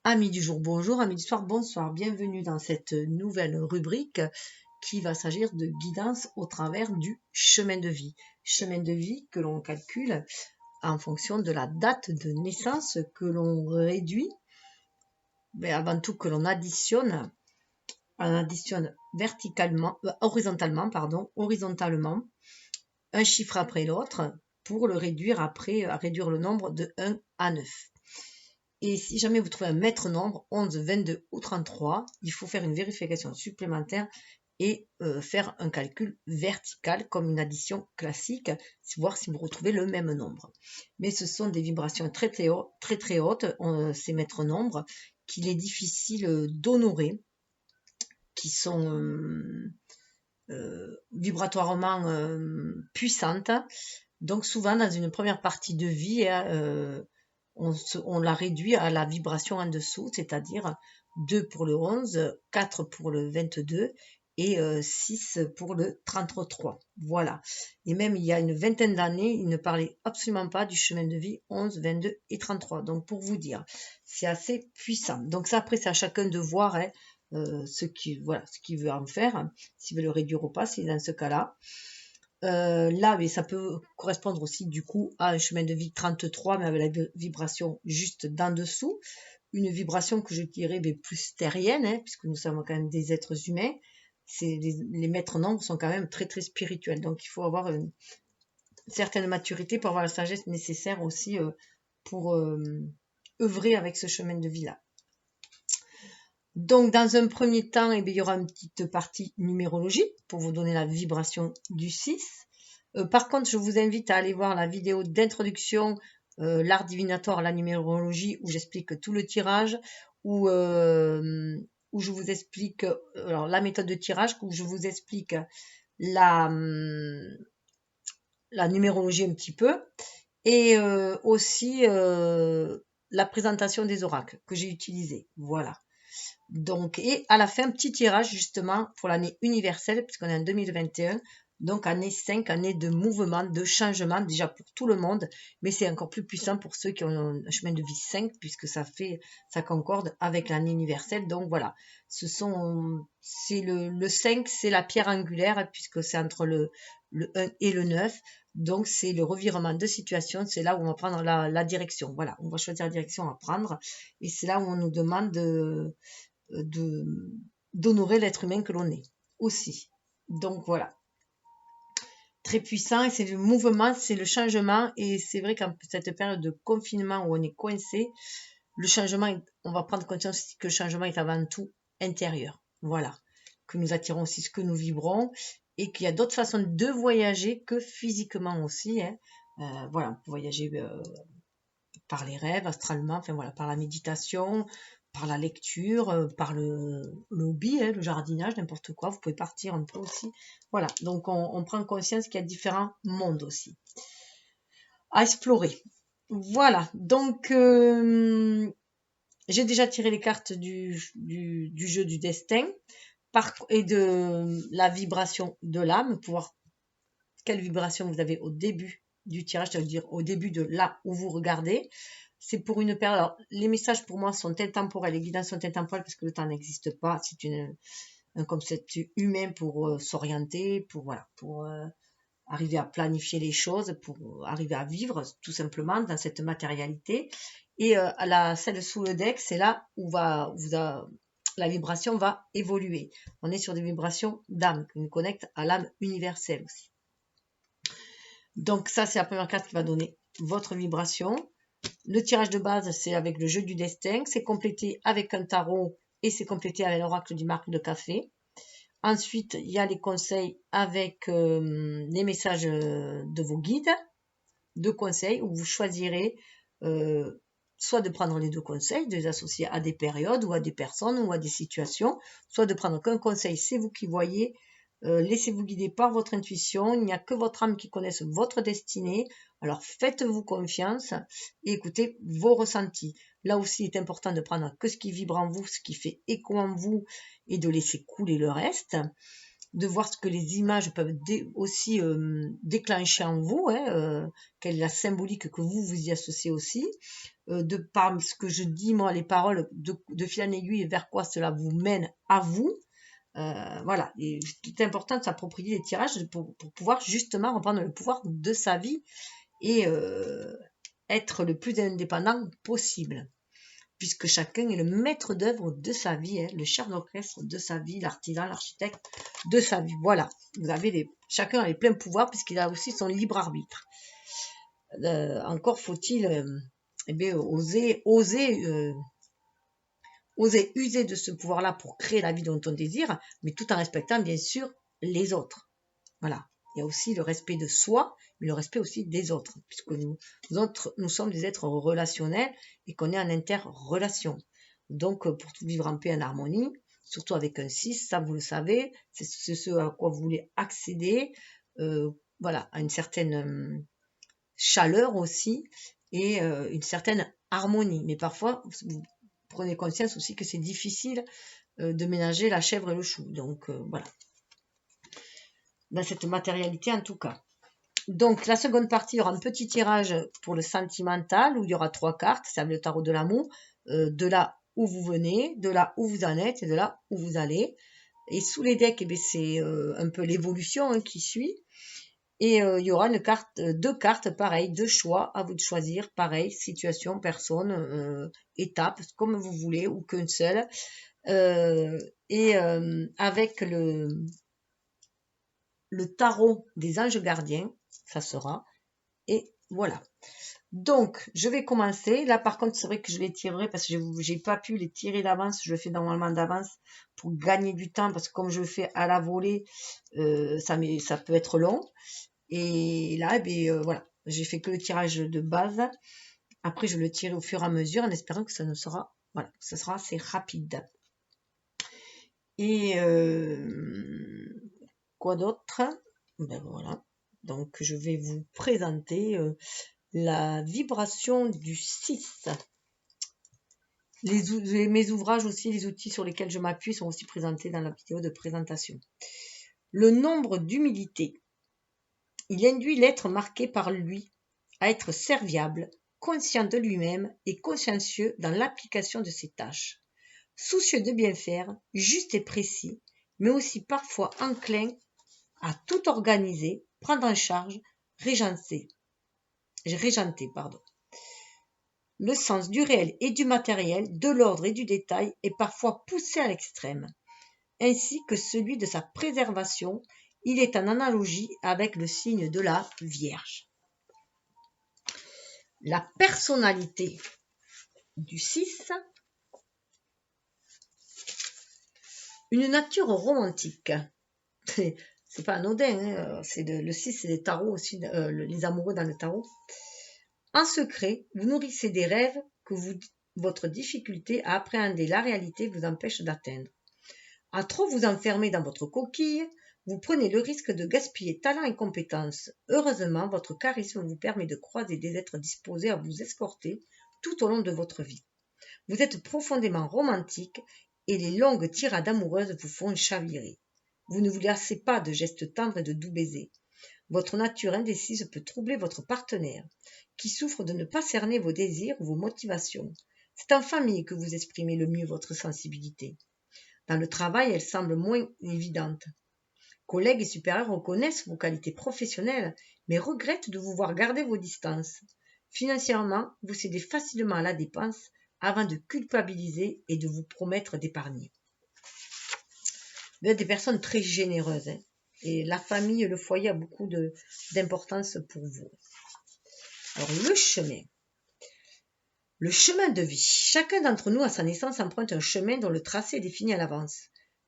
Amis du jour, bonjour, amis du soir, bonsoir. Bienvenue dans cette nouvelle rubrique qui va s'agir de guidance au travers du chemin de vie. Chemin de vie que l'on calcule en fonction de la date de naissance, que l'on réduit, mais avant tout que l'on additionne. On additionne horizontalement, un chiffre après l'autre pour le réduire après, à réduire le nombre de 1 à 9. Et si jamais vous trouvez un maître nombre, 11, 22 ou 33, il faut faire une vérification supplémentaire et faire un calcul vertical comme une addition classique, voir si vous retrouvez le même nombre. Mais ce sont des vibrations très hautes, ces maîtres nombres, qu'il est difficile d'honorer, qui sont vibratoirement puissantes. Donc souvent dans une première partie de vie, on la réduit à la vibration en dessous, c'est-à-dire 2 pour le 11, 4 pour le 22 et 6 pour le 33. Voilà. Et même il y a une vingtaine d'années, il ne parlait absolument pas du chemin de vie 11, 22 et 33. Donc pour vous dire, c'est assez puissant. Donc ça après c'est à chacun de voir ce qu'il veut en faire, s'il veut le réduire ou pas, c'est dans ce cas-là. Là, mais ça peut correspondre aussi du coup à un chemin de vie 33, mais avec la vibration juste d'en dessous. Une vibration que je dirais plus terrienne, puisque nous sommes quand même des êtres humains. Les maîtres nombres sont quand même très très spirituels. Donc il faut avoir une certaine maturité pour avoir la sagesse nécessaire aussi pour œuvrer avec ce chemin de vie-là. Donc, dans un premier temps, il y aura une petite partie numérologie pour vous donner la vibration du 6. Par contre, je vous invite à aller voir la vidéo d'introduction, l'art divinatoire, la numérologie, où j'explique tout le tirage, où je vous explique la méthode de tirage, où je vous explique la numérologie un petit peu, et aussi la présentation des oracles que j'ai utilisés. Voilà. Donc, et à la fin, petit tirage justement pour l'année universelle, puisqu'on est en 2021, donc année 5, année de mouvement, de changement, déjà pour tout le monde, mais c'est encore plus puissant pour ceux qui ont un chemin de vie 5, puisque ça concorde avec l'année universelle. Donc voilà, c'est le 5, c'est la pierre angulaire, puisque c'est entre le 1 et le 9. Donc, c'est le revirement de situation, c'est là où on va prendre la direction. Voilà, on va choisir la direction à prendre, et c'est là où on nous demande d'honorer l'être humain que l'on est aussi. Donc voilà, très puissant, et c'est le mouvement, c'est le changement, et c'est vrai qu'en cette période de confinement où on est coincé, le changement, on va prendre conscience que le changement est avant tout intérieur. Voilà, que nous attirons aussi ce que nous vibrons, et qu'il y a d'autres façons de voyager que physiquement aussi. Voilà, on peut voyager par les rêves, astralement, enfin voilà, par la méditation, par la lecture, par le hobby, le jardinage, n'importe quoi. Vous pouvez partir un peu aussi. Voilà, donc on prend conscience qu'il y a différents mondes aussi à explorer. Voilà, donc j'ai déjà tiré les cartes du jeu du destin et de la vibration de l'âme, pour voir quelle vibration vous avez au début du tirage, ça veut dire au début de là où vous regardez. C'est pour une période. Alors, les messages pour moi sont intemporels, les guidances sont intemporelles parce que le temps n'existe pas. C'est un concept humain pour s'orienter, pour arriver à planifier les choses, pour arriver à vivre tout simplement dans cette matérialité. Et celle sous le deck, c'est là où la vibration va évoluer. On est sur des vibrations d'âme qui nous connectent à l'âme universelle aussi. Donc ça, c'est la première carte qui va donner votre vibration. Le tirage de base, c'est avec le jeu du destin. C'est complété avec un tarot et c'est complété avec l'oracle du marc de café. Ensuite, il y a les conseils avec les messages de vos guides, deux conseils où vous choisirez soit de prendre les deux conseils, de les associer à des périodes ou à des personnes ou à des situations, soit de prendre qu'un conseil, c'est vous qui voyez. Laissez-vous guider par votre intuition, il n'y a que votre âme qui connaisse votre destinée, alors faites-vous confiance et écoutez vos ressentis. Là aussi, il est important de prendre que ce qui vibre en vous, ce qui fait écho en vous et de laisser couler le reste. de voir ce que les images peuvent aussi déclencher en vous, hein, quelle est la symbolique que vous y associez aussi, de par ce que je dis, moi, les paroles de fil en aiguille, vers quoi cela vous mène à vous. Voilà, et c'est important de s'approprier les tirages pour pouvoir justement reprendre le pouvoir de sa vie et être le plus indépendant possible, puisque chacun est le maître d'œuvre de sa vie, hein, le chef d'orchestre de sa vie, l'artisan, l'architecte de sa vie. Voilà, vous avez chacun a les pleins pouvoirs puisqu'il a aussi son libre arbitre. Encore faut-il oser user de ce pouvoir-là pour créer la vie dont on désire, mais tout en respectant bien sûr les autres. Voilà. Il y a aussi le respect de soi, mais le respect aussi des autres, puisque nous sommes des êtres relationnels et qu'on est en interrelation. Donc, pour tout vivre en paix et en harmonie, surtout avec un 6, ça vous le savez, c'est ce à quoi vous voulez accéder, voilà, à une certaine chaleur aussi et une certaine harmonie. Mais parfois, vous prenez conscience aussi que c'est difficile de ménager la chèvre et le chou. Donc, voilà. Dans cette matérialité en tout cas. Donc la seconde partie, il y aura un petit tirage pour le sentimental où il y aura 3 cartes, c'est le tarot de l'amour, de là où vous venez, de là où vous en êtes et de là où vous allez. Et sous les decks, c'est un peu l'évolution qui suit. Et il y aura deux cartes pareilles, deux choix, à vous de choisir, pareil, situation, personne, étape, comme vous voulez, ou qu'une seule. Avec le tarot des anges gardiens, ça sera. Et voilà. Donc, je vais commencer. Là, par contre, c'est vrai que je les tirerai parce que j'ai pas pu les tirer d'avance. Je le fais normalement d'avance pour gagner du temps parce que comme je le fais à la volée, ça peut être long. Et là, voilà, j'ai fait que le tirage de base. Après, je le tire au fur et à mesure en espérant que ça sera assez rapide. Et quoi d'autre? Ben voilà. Donc, je vais vous présenter la vibration du 6. Mes ouvrages aussi, les outils sur lesquels je m'appuie sont aussi présentés dans la vidéo de présentation. Le nombre d'humilité. Il induit l'être marqué par lui à être serviable, conscient de lui-même et consciencieux dans l'application de ses tâches. Soucieux de bien faire, juste et précis, mais aussi parfois enclin à tout organiser, prendre en charge, régenter. Le sens du réel et du matériel, de l'ordre et du détail est parfois poussé à l'extrême, ainsi que celui de sa préservation. Il est en analogie avec le signe de la Vierge. La personnalité du 6, une nature romantique. C'est pas anodin, hein, le 6, c'est les tarots aussi, les amoureux dans le tarot. En secret, vous nourrissez des rêves que votre difficulté à appréhender la réalité vous empêche d'atteindre. À trop vous enfermer dans votre coquille, vous prenez le risque de gaspiller talent et compétences. Heureusement, votre charisme vous permet de croiser des êtres disposés à vous escorter tout au long de votre vie. Vous êtes profondément romantique et les longues tirades amoureuses vous font chavirer. Vous ne vous lassez pas de gestes tendres et de doux baisers. Votre nature indécise peut troubler votre partenaire, qui souffre de ne pas cerner vos désirs ou vos motivations. C'est en famille que vous exprimez le mieux votre sensibilité. Dans le travail, elle semble moins évidente. Collègues et supérieurs reconnaissent vos qualités professionnelles, mais regrettent de vous voir garder vos distances. Financièrement, vous cédez facilement à la dépense avant de culpabiliser et de vous promettre d'épargner. Vous êtes des personnes très généreuses, hein, et la famille et le foyer a beaucoup d'importance pour vous. Alors, le chemin. Le chemin de vie. Chacun d'entre nous, à sa naissance, emprunte un chemin dont le tracé est défini à l'avance.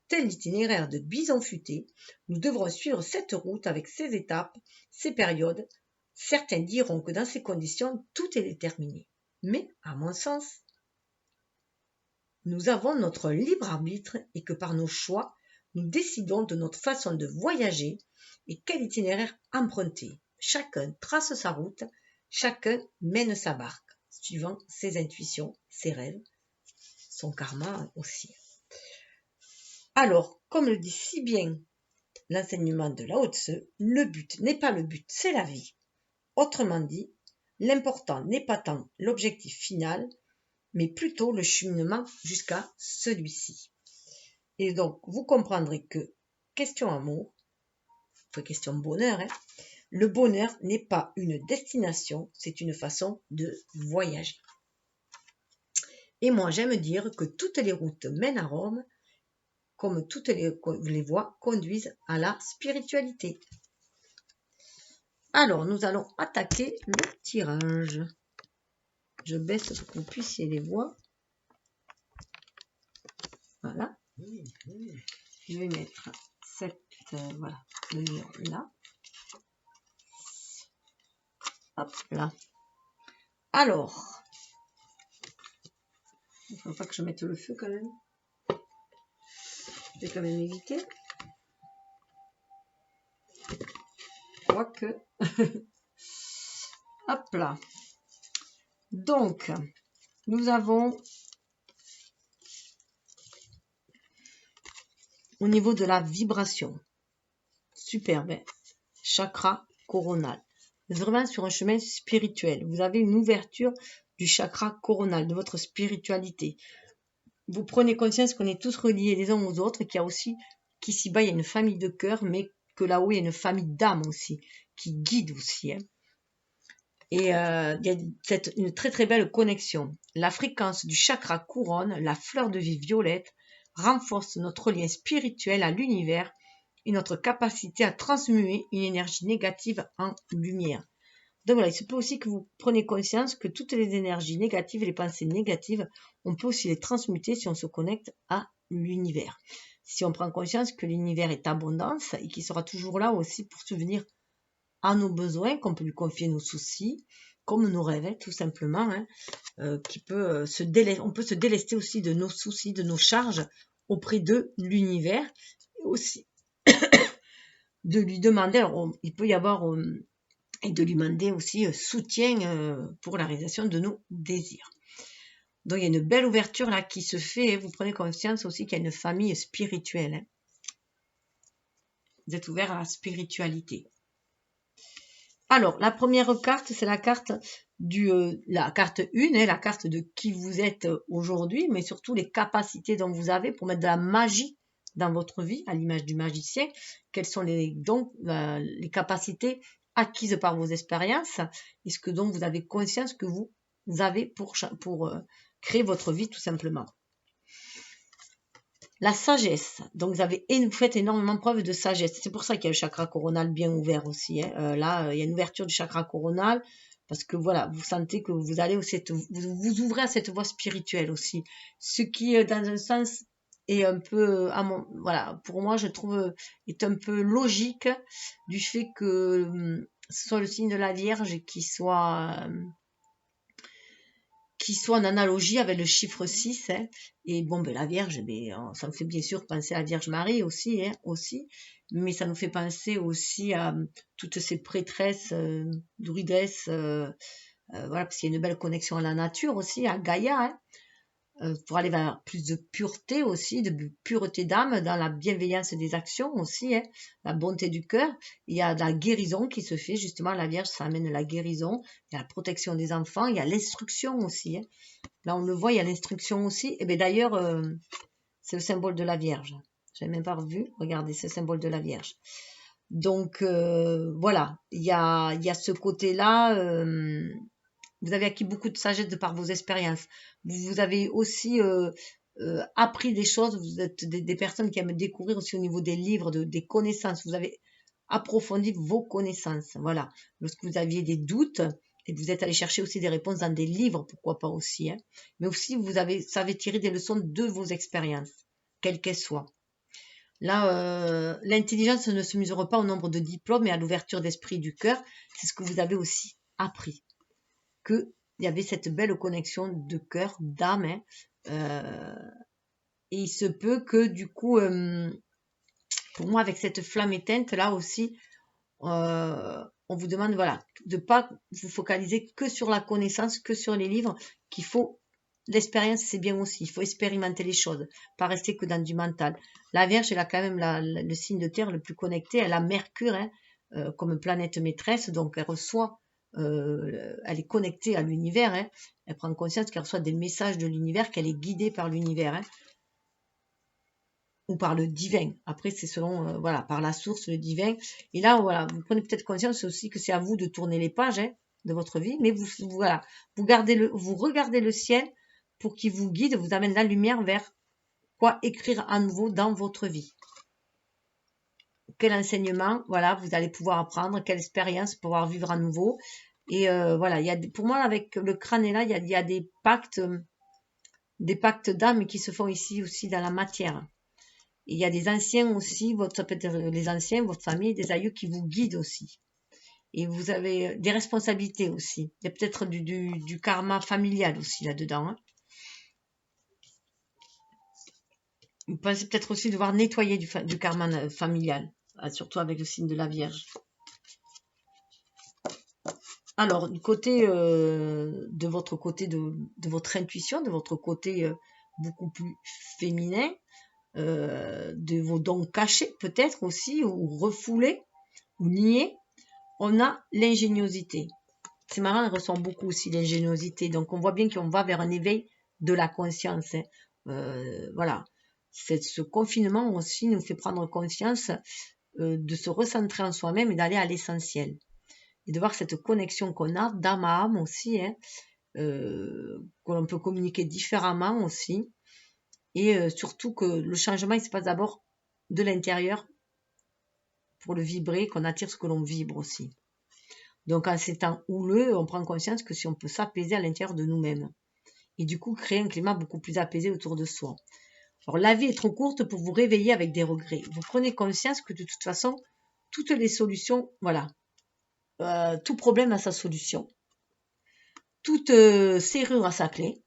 Tel l'itinéraire de Bison Futé, nous devrons suivre cette route avec ses étapes, ses périodes. Certains diront que dans ces conditions, tout est déterminé. Mais, à mon sens, nous avons notre libre arbitre et que par nos choix, nous décidons de notre façon de voyager et quel itinéraire emprunter. Chacun trace sa route, chacun mène sa barque, suivant ses intuitions, ses rêves, son karma aussi. Alors, comme le dit si bien l'enseignement de Lao Tzu, le but n'est pas le but, c'est la vie. Autrement dit, l'important n'est pas tant l'objectif final, mais plutôt le cheminement jusqu'à celui-ci. Et donc, vous comprendrez que, question amour, question bonheur, le bonheur n'est pas une destination, c'est une façon de voyager. Et moi, j'aime dire que toutes les routes mènent à Rome, comme toutes les voies conduisent à la spiritualité. Alors, nous allons attaquer le tirage. Je baisse pour que vous puissiez les voir. Voilà. Je vais mettre cette, voilà, le lion là. Hop là. Alors, il ne faut pas que je mette le feu quand même. Je vais quand même éviter. Quoique. Hop là. Donc, nous avons au niveau de la vibration. Superbe. Chakra coronal. Vraiment sur un chemin spirituel. Vous avez une ouverture du chakra coronal, de votre spiritualité. Vous prenez conscience qu'on est tous reliés les uns aux autres, qu'il y a aussi, qu'ici-bas, il y a une famille de cœur, mais que là-haut, il y a une famille d'âmes aussi, qui guide aussi. Et il y a une très très belle connexion. La fréquence du chakra couronne, la fleur de vie violette, renforce notre lien spirituel à l'univers et notre capacité à transmuer une énergie négative en lumière. Donc voilà, il se peut aussi que vous preniez conscience que toutes les énergies négatives, les pensées négatives, on peut aussi les transmuter si on se connecte à l'univers. Si on prend conscience que l'univers est abondance et qu'il sera toujours là aussi pour subvenir à nos besoins, qu'on peut lui confier nos soucis, comme nos rêves, tout simplement, qui peut on peut se délester aussi de nos soucis, de nos charges auprès de l'univers, et aussi de lui demander, alors il peut y avoir, et de lui demander aussi soutien pour la réalisation de nos désirs. Donc il y a une belle ouverture là qui se fait, vous prenez conscience aussi qu'il y a une famille spirituelle. Vous êtes ouvert à la spiritualité. Alors, la première carte, c'est la carte la carte 1, la carte de qui vous êtes aujourd'hui, mais surtout les capacités dont vous avez pour mettre de la magie dans votre vie, à l'image du magicien. Quelles sont les capacités acquises par vos expériences et ce que dont vous avez conscience que vous avez pour créer votre vie tout simplement. La sagesse, donc vous faites énormément preuve de sagesse. C'est pour ça qu'il y a le chakra coronal bien ouvert aussi. Là, il y a une ouverture du chakra coronal parce que voilà, vous sentez que vous allez aussi vous ouvrez à cette voie spirituelle aussi. Ce qui, dans un sens, est un peu, voilà, pour moi, je trouve, est un peu logique du fait que ce soit le signe de la Vierge qui soit en analogie avec le chiffre 6. Et bon, la Vierge, ça me fait bien sûr penser à la Vierge Marie aussi, mais ça nous fait penser aussi à toutes ces prêtresses, druidesses, voilà, parce qu'il y a une belle connexion à la nature aussi, à Gaïa, pour aller vers plus de pureté aussi, de pureté d'âme, dans la bienveillance des actions aussi, la bonté du cœur. Il y a la guérison qui se fait, justement, la Vierge, ça amène la guérison, il y a la protection des enfants, il y a l'instruction aussi. Là, on le voit, il y a l'instruction aussi. Et bien d'ailleurs, c'est le symbole de la Vierge. Je n'avais même pas revu, regardez, c'est le symbole de la Vierge. Donc, voilà, il y a ce côté-là. Vous avez acquis beaucoup de sagesse de par vos expériences. Vous avez aussi appris des choses. Vous êtes des personnes qui aiment découvrir aussi au niveau des livres, des connaissances. Vous avez approfondi vos connaissances. Voilà. Lorsque vous aviez des doutes, et vous êtes allé chercher aussi des réponses dans des livres, pourquoi pas aussi. Mais aussi, vous savez tirer des leçons de vos expériences, quelles qu'elles soient. Là, l'intelligence ne se mesure pas au nombre de diplômes, mais à l'ouverture d'esprit du cœur. C'est ce que vous avez aussi appris. Qu'il y avait cette belle connexion de cœur, d'âme. Et il se peut que du coup, pour moi, avec cette flamme éteinte, là aussi, on vous demande voilà, de ne pas vous focaliser que sur la connaissance, que sur les livres, qu'il faut l'expérience, c'est bien aussi. Il faut expérimenter les choses, pas rester que dans du mental. La Vierge, elle a quand même le signe de terre le plus connecté. Elle a Mercure hein, comme planète maîtresse, donc elle reçoit, elle est connectée à l'univers. Hein. Elle prend conscience qu'elle reçoit des messages de l'univers, qu'elle est guidée par l'univers. Hein, ou par le divin. Après, c'est selon, voilà, par la source, le divin. Et là, voilà, vous prenez peut-être conscience aussi que c'est à vous de tourner les pages hein, de votre vie, mais voilà, vous regardez le ciel pour qu'il vous guide, vous amène la lumière vers quoi écrire à nouveau dans votre vie. Quel enseignement, voilà, vous allez pouvoir apprendre, quelle expérience pouvoir vivre à nouveau. Et voilà, pour moi, avec le crâne là, il y a des pactes d'âme qui se font ici aussi dans la matière. Et il y a des anciens aussi, ça peut être les anciens, votre famille, des aïeux qui vous guident aussi. Et vous avez des responsabilités aussi. Il y a peut-être du karma familial aussi là-dedans. Hein. Vous pensez peut-être aussi devoir nettoyer du karma familial, surtout avec le signe de la Vierge. Alors, du côté de votre côté de votre intuition, de votre côté beaucoup plus féminin, de vos dons cachés peut-être aussi, ou refoulés, ou niés, on a l'ingéniosité. C'est marrant, elle ressent beaucoup aussi l'ingéniosité. Donc, on voit bien qu'on va vers un éveil de la conscience. Hein. Voilà. Ce confinement aussi nous fait prendre conscience de se recentrer en soi-même et d'aller à l'essentiel. Et de voir cette connexion qu'on a d'âme à âme aussi, hein, que l'on peut communiquer différemment aussi. Et surtout que le changement, il se passe d'abord de l'intérieur pour le vibrer, qu'on attire ce que l'on vibre aussi. Donc, en ces temps houleux, on prend conscience que si on peut s'apaiser à l'intérieur de nous-mêmes. Et du coup, créer un climat beaucoup plus apaisé autour de soi. Alors, la vie est trop courte pour vous réveiller avec des regrets. Vous prenez conscience que de toute façon, toutes les solutions, voilà, tout problème a sa solution. Toute serrure a sa clé.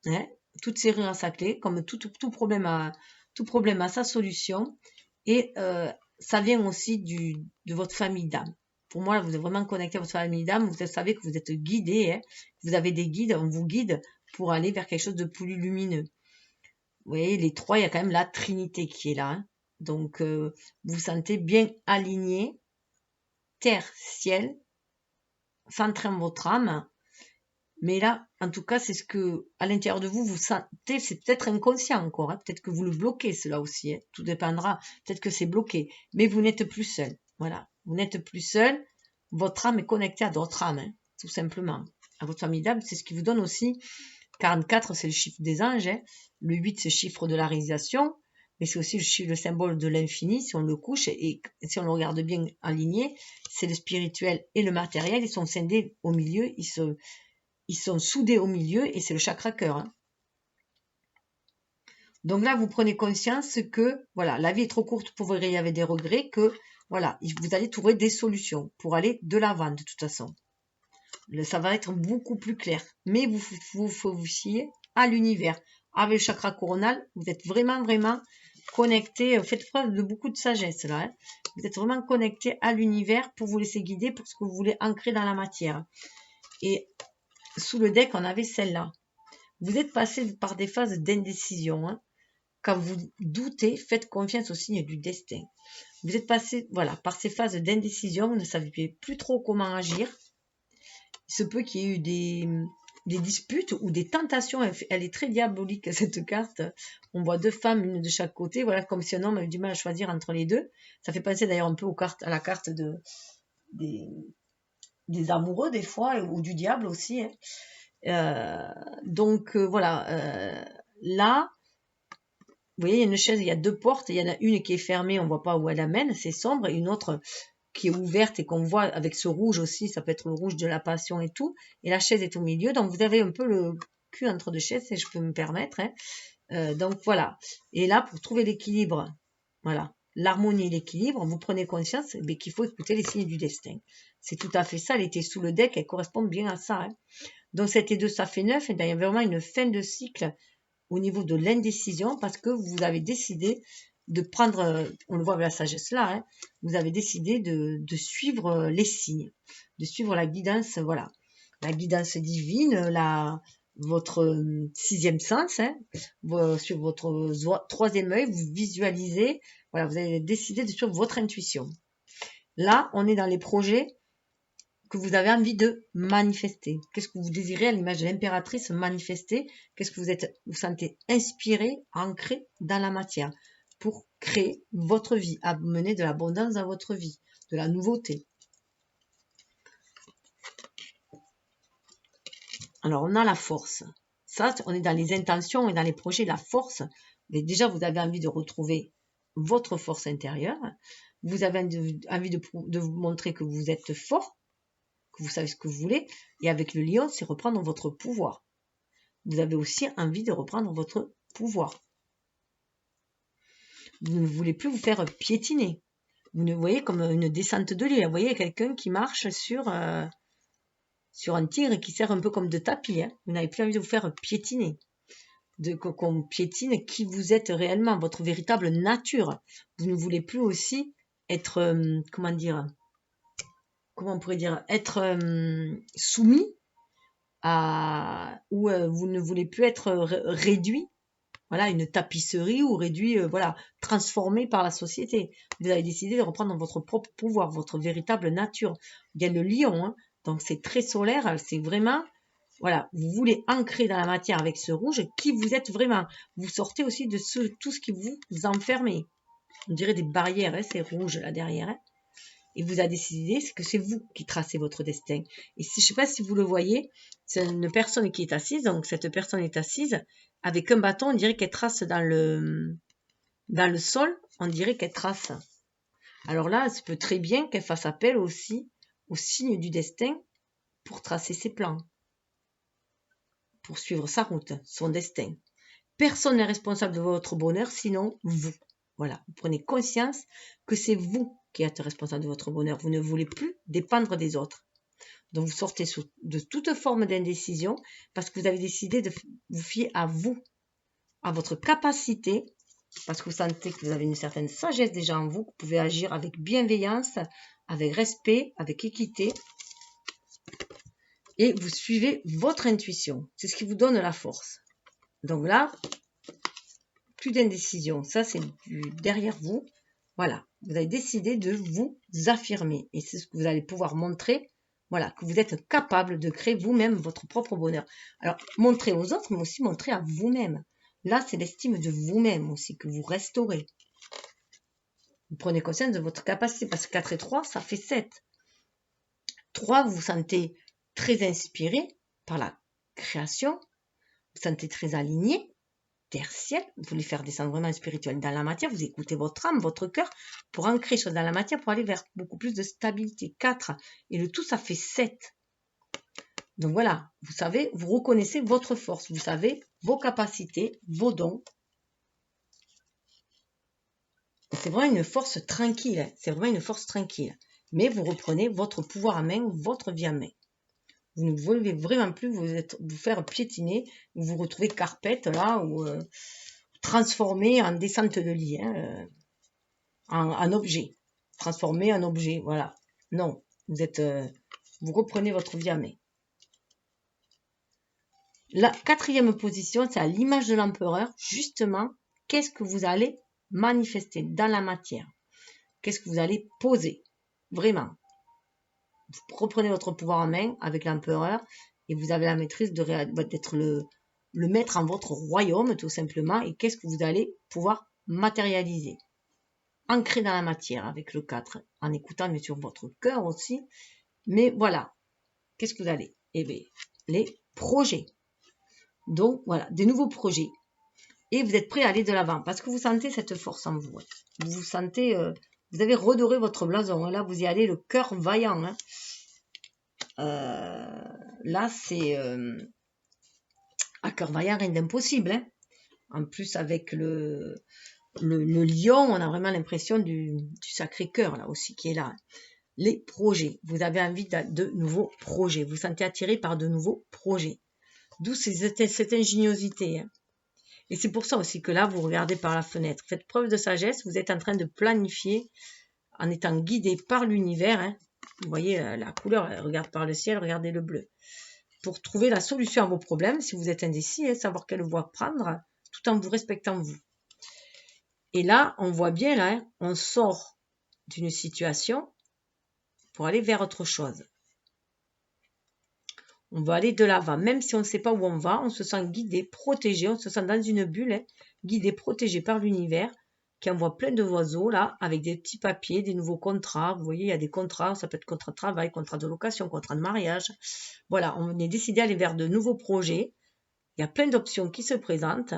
Hein, toute serrure a sa clé, comme tout problème a sa solution. Et ça vient aussi de votre famille d'âme. Pour moi, vous êtes vraiment connecté à votre famille d'âme. Vous savez que vous êtes guidé. Hein, vous avez des guides, on vous guide pour aller vers quelque chose de plus lumineux. Vous voyez, les trois, il y a quand même la Trinité qui est là. Hein. Donc, vous vous sentez bien aligné. Terre, ciel, centré en votre âme. Mais là, en tout cas, c'est ce que, à l'intérieur de vous, vous sentez, c'est peut-être inconscient encore, hein, peut-être que vous le bloquez, cela aussi, hein, tout dépendra, peut-être que c'est bloqué, mais vous n'êtes plus seul, voilà, vous n'êtes plus seul, votre âme est connectée à d'autres âmes, hein, tout simplement, à votre famille d'âme, c'est ce qui vous donne aussi, 44, c'est le chiffre des anges, hein, le 8, c'est le chiffre de la réalisation, mais c'est aussi le symbole de l'infini, si on le couche, et si on le regarde bien aligné, c'est le spirituel et le matériel, ils sont scindés au milieu, ils sont soudés au milieu et c'est le chakra cœur. Hein. Donc là, vous prenez conscience que voilà, la vie est trop courte pour vous réveiller avec des regrets, que voilà, vous allez trouver des solutions pour aller de l'avant de toute façon. Ça va être beaucoup plus clair. Mais vous fiez à l'univers. Avec le chakra coronal, vous êtes vraiment, vraiment connecté. Faites preuve de beaucoup de sagesse là. Hein. Vous êtes vraiment connecté à l'univers pour vous laisser guider pour ce que vous voulez ancrer dans la matière. Et sous le deck, on avait celle-là. Vous êtes passé par des phases d'indécision. Hein. Quand vous doutez, faites confiance au signe du destin. Vous êtes passé par ces phases d'indécision, vous ne saviez plus trop comment agir. Il se peut qu'il y ait eu des disputes ou des tentations. Elle est très diabolique, cette carte. On voit deux femmes, une de chaque côté, voilà, comme si un homme avait du mal à choisir entre les deux. Ça fait penser d'ailleurs un peu à la carte des amoureux des fois, ou du diable aussi. Hein. Donc voilà, là, vous voyez, il y a une chaise, il y a deux portes, il y en a une qui est fermée, on ne voit pas où elle amène, c'est sombre, et une autre qui est ouverte et qu'on voit avec ce rouge aussi, ça peut être le rouge de la passion et tout, et la chaise est au milieu, donc vous avez un peu le cul entre deux chaises, si je peux me permettre. Hein. Donc voilà, et là, pour trouver l'équilibre, voilà, l'harmonie et l'équilibre, vous prenez conscience qu'il faut écouter les signes du destin. C'est tout à fait ça, elle était sous le deck, elle correspond bien à ça. Hein. Donc c'était 2, ça fait 9, et bien il y a vraiment une fin de cycle au niveau de l'indécision parce que vous avez décidé de prendre, on le voit avec la sagesse là, hein, vous avez décidé de suivre les signes, de suivre la guidance, voilà, la guidance divine, votre sixième sens, hein, sur votre troisième œil, vous visualisez, voilà, vous avez décidé de suivre votre intuition. Là, on est dans les projets que vous avez envie de manifester. Qu'est-ce que vous désirez à l'image de l'impératrice manifester? Qu'est-ce que vous sentez inspiré, ancré dans la matière pour créer votre vie, amener de l'abondance dans votre vie, de la nouveauté. Alors, on a la force. Ça, on est dans les intentions et dans les projets, la force. Mais déjà, vous avez envie de retrouver votre force intérieure. Vous avez envie de vous montrer que vous êtes fort, que vous savez ce que vous voulez. Et avec le lion, c'est reprendre votre pouvoir. Vous avez aussi envie de reprendre votre pouvoir. Vous ne voulez plus vous faire piétiner. Vous ne voyez comme une descente de lit. Vous voyez quelqu'un qui marche sur un tigre qui sert un peu comme de tapis. Hein. Vous n'avez plus envie de vous faire piétiner. Qu'on piétine qui vous êtes réellement, votre véritable nature. Vous ne voulez plus aussi être, comment on pourrait dire, être soumis à, ou vous ne voulez plus être réduit, voilà, une tapisserie ou réduit, voilà, transformé par la société. Vous avez décidé de reprendre votre propre pouvoir, votre véritable nature. Il y a le lion, hein, donc c'est très solaire, c'est vraiment, voilà, vous voulez ancrer dans la matière avec ce rouge qui vous êtes vraiment. Vous sortez aussi de tout ce qui vous enfermez. On dirait des barrières, hein, c'est rouge là derrière. Hein. Et vous avez décidé que c'est vous qui tracez votre destin. Et je ne sais pas si vous le voyez, c'est une personne qui est assise. Donc cette personne est assise avec un bâton. On dirait qu'elle trace dans le sol. On dirait qu'elle trace. Alors là, ça peut très bien qu'elle fasse appel aussi au signe du destin pour tracer ses plans. Pour suivre sa route, son destin. Personne n'est responsable de votre bonheur, sinon vous. Voilà, vous prenez conscience que c'est vous qui êtes responsable de votre bonheur. Vous ne voulez plus dépendre des autres. Donc, vous sortez de toute forme d'indécision parce que vous avez décidé de vous fier à vous, à votre capacité, parce que vous sentez que vous avez une certaine sagesse déjà en vous, que vous pouvez agir avec bienveillance, avec respect, avec équité. Et vous suivez votre intuition. C'est ce qui vous donne la force. Donc là, plus d'indécision. Ça, c'est derrière vous. Voilà. Vous avez décidé de vous affirmer. Et c'est ce que vous allez pouvoir montrer. Voilà. Que vous êtes capable de créer vous-même votre propre bonheur. Alors, montrer aux autres, mais aussi montrer à vous-même. Là, c'est l'estime de vous-même aussi que vous restaurez. Vous prenez conscience de votre capacité. Parce que 4 et 3, ça fait 7. 3, vous vous sentez très inspiré par la création. Vous vous sentez très aligné. Tertiel, vous voulez faire descendre vraiment spirituel dans la matière, vous écoutez votre âme, votre cœur, pour ancrer chose dans la matière, pour aller vers beaucoup plus de stabilité. 4, et le tout, ça fait 7. Donc voilà, vous savez, vous reconnaissez votre force, vous savez vos capacités, vos dons. C'est vraiment une force tranquille, c'est vraiment une force tranquille. Mais vous reprenez votre pouvoir en main, votre vie en main. Vous ne voulez vraiment plus vous faire piétiner, vous vous retrouvez carpette là, ou transformé en descente de lit, hein, en objet. Transformé en objet, voilà. Non, vous reprenez votre vie en main. La 4e position, c'est à l'image de l'empereur. Justement, qu'est-ce que vous allez manifester dans la matière? Qu'est-ce que vous allez poser? Vraiment. Vous reprenez votre pouvoir en main avec l'empereur et vous avez la maîtrise d'être le maître en votre royaume, tout simplement. Et qu'est-ce que vous allez pouvoir matérialiser? Ancré dans la matière avec le 4, en écoutant bien sûr votre cœur aussi. Mais voilà, qu'est-ce que vous allez? Eh bien, les projets. Donc voilà, des nouveaux projets. Et vous êtes prêt à aller de l'avant parce que vous sentez cette force en vous. Vous vous sentez, vous avez redoré votre blason. Là, vous y allez le cœur vaillant. Hein. Là, c'est à cœur vaillant, rien d'impossible. Hein. En plus, avec le lion, on a vraiment l'impression du Sacré-Cœur là aussi qui est là. Les projets. Vous avez envie de nouveaux projets. Vous vous sentez attiré par de nouveaux projets. D'où cette ingéniosité. Hein. Et c'est pour ça aussi que là, vous regardez par la fenêtre. Faites preuve de sagesse. Vous êtes en train de planifier en étant guidé par l'univers. Hein. Vous voyez la couleur. Elle regarde par le ciel. Regardez le bleu. pour trouver la solution à vos problèmes, si vous êtes indécis, hein, savoir quelle voie prendre, tout en vous respectant vous. Et là, on voit bien, là, hein, on sort d'une situation pour aller vers autre chose. On va aller de l'avant, même si on ne sait pas où on va, on se sent guidé, protégé, on se sent dans une bulle, hein, guidé, protégé par l'univers, qui envoie plein de oiseaux, là, avec des petits papiers, des nouveaux contrats. Vous voyez, il y a des contrats, ça peut être contrat de travail, contrat de location, contrat de mariage. Voilà, on est décidé d'aller vers de nouveaux projets. Il y a plein d'options qui se présentent.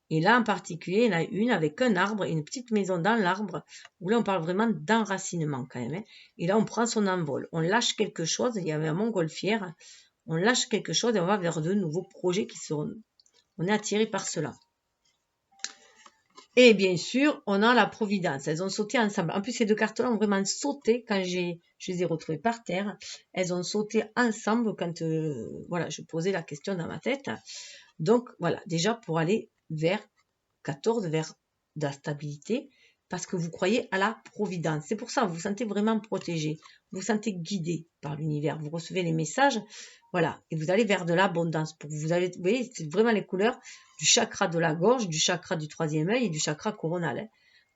Et là, en particulier, il y en a une avec un arbre et une petite maison dans l'arbre, où là, on parle vraiment d'enracinement quand même. Hein. Et là, on prend son envol. On lâche quelque chose. Il y avait un montgolfière. On lâche quelque chose et on va vers de nouveaux projets qui seront... On est attiré par cela. Et bien sûr, on a la Providence. Elles ont sauté ensemble. En plus, ces deux cartes-là ont vraiment sauté quand je les ai retrouvées par terre. Elles ont sauté ensemble quand voilà, je posais la question dans ma tête. Donc, voilà, déjà pour aller vers 14, vers de la stabilité, parce que vous croyez à la Providence. C'est pour ça, vous vous sentez vraiment protégé. Vous vous sentez guidé par l'univers. Vous recevez les messages, voilà, et vous allez vers de l'abondance. Vous voyez, c'est vraiment les couleurs du chakra de la gorge, du chakra du troisième œil et du chakra coronal. Hein.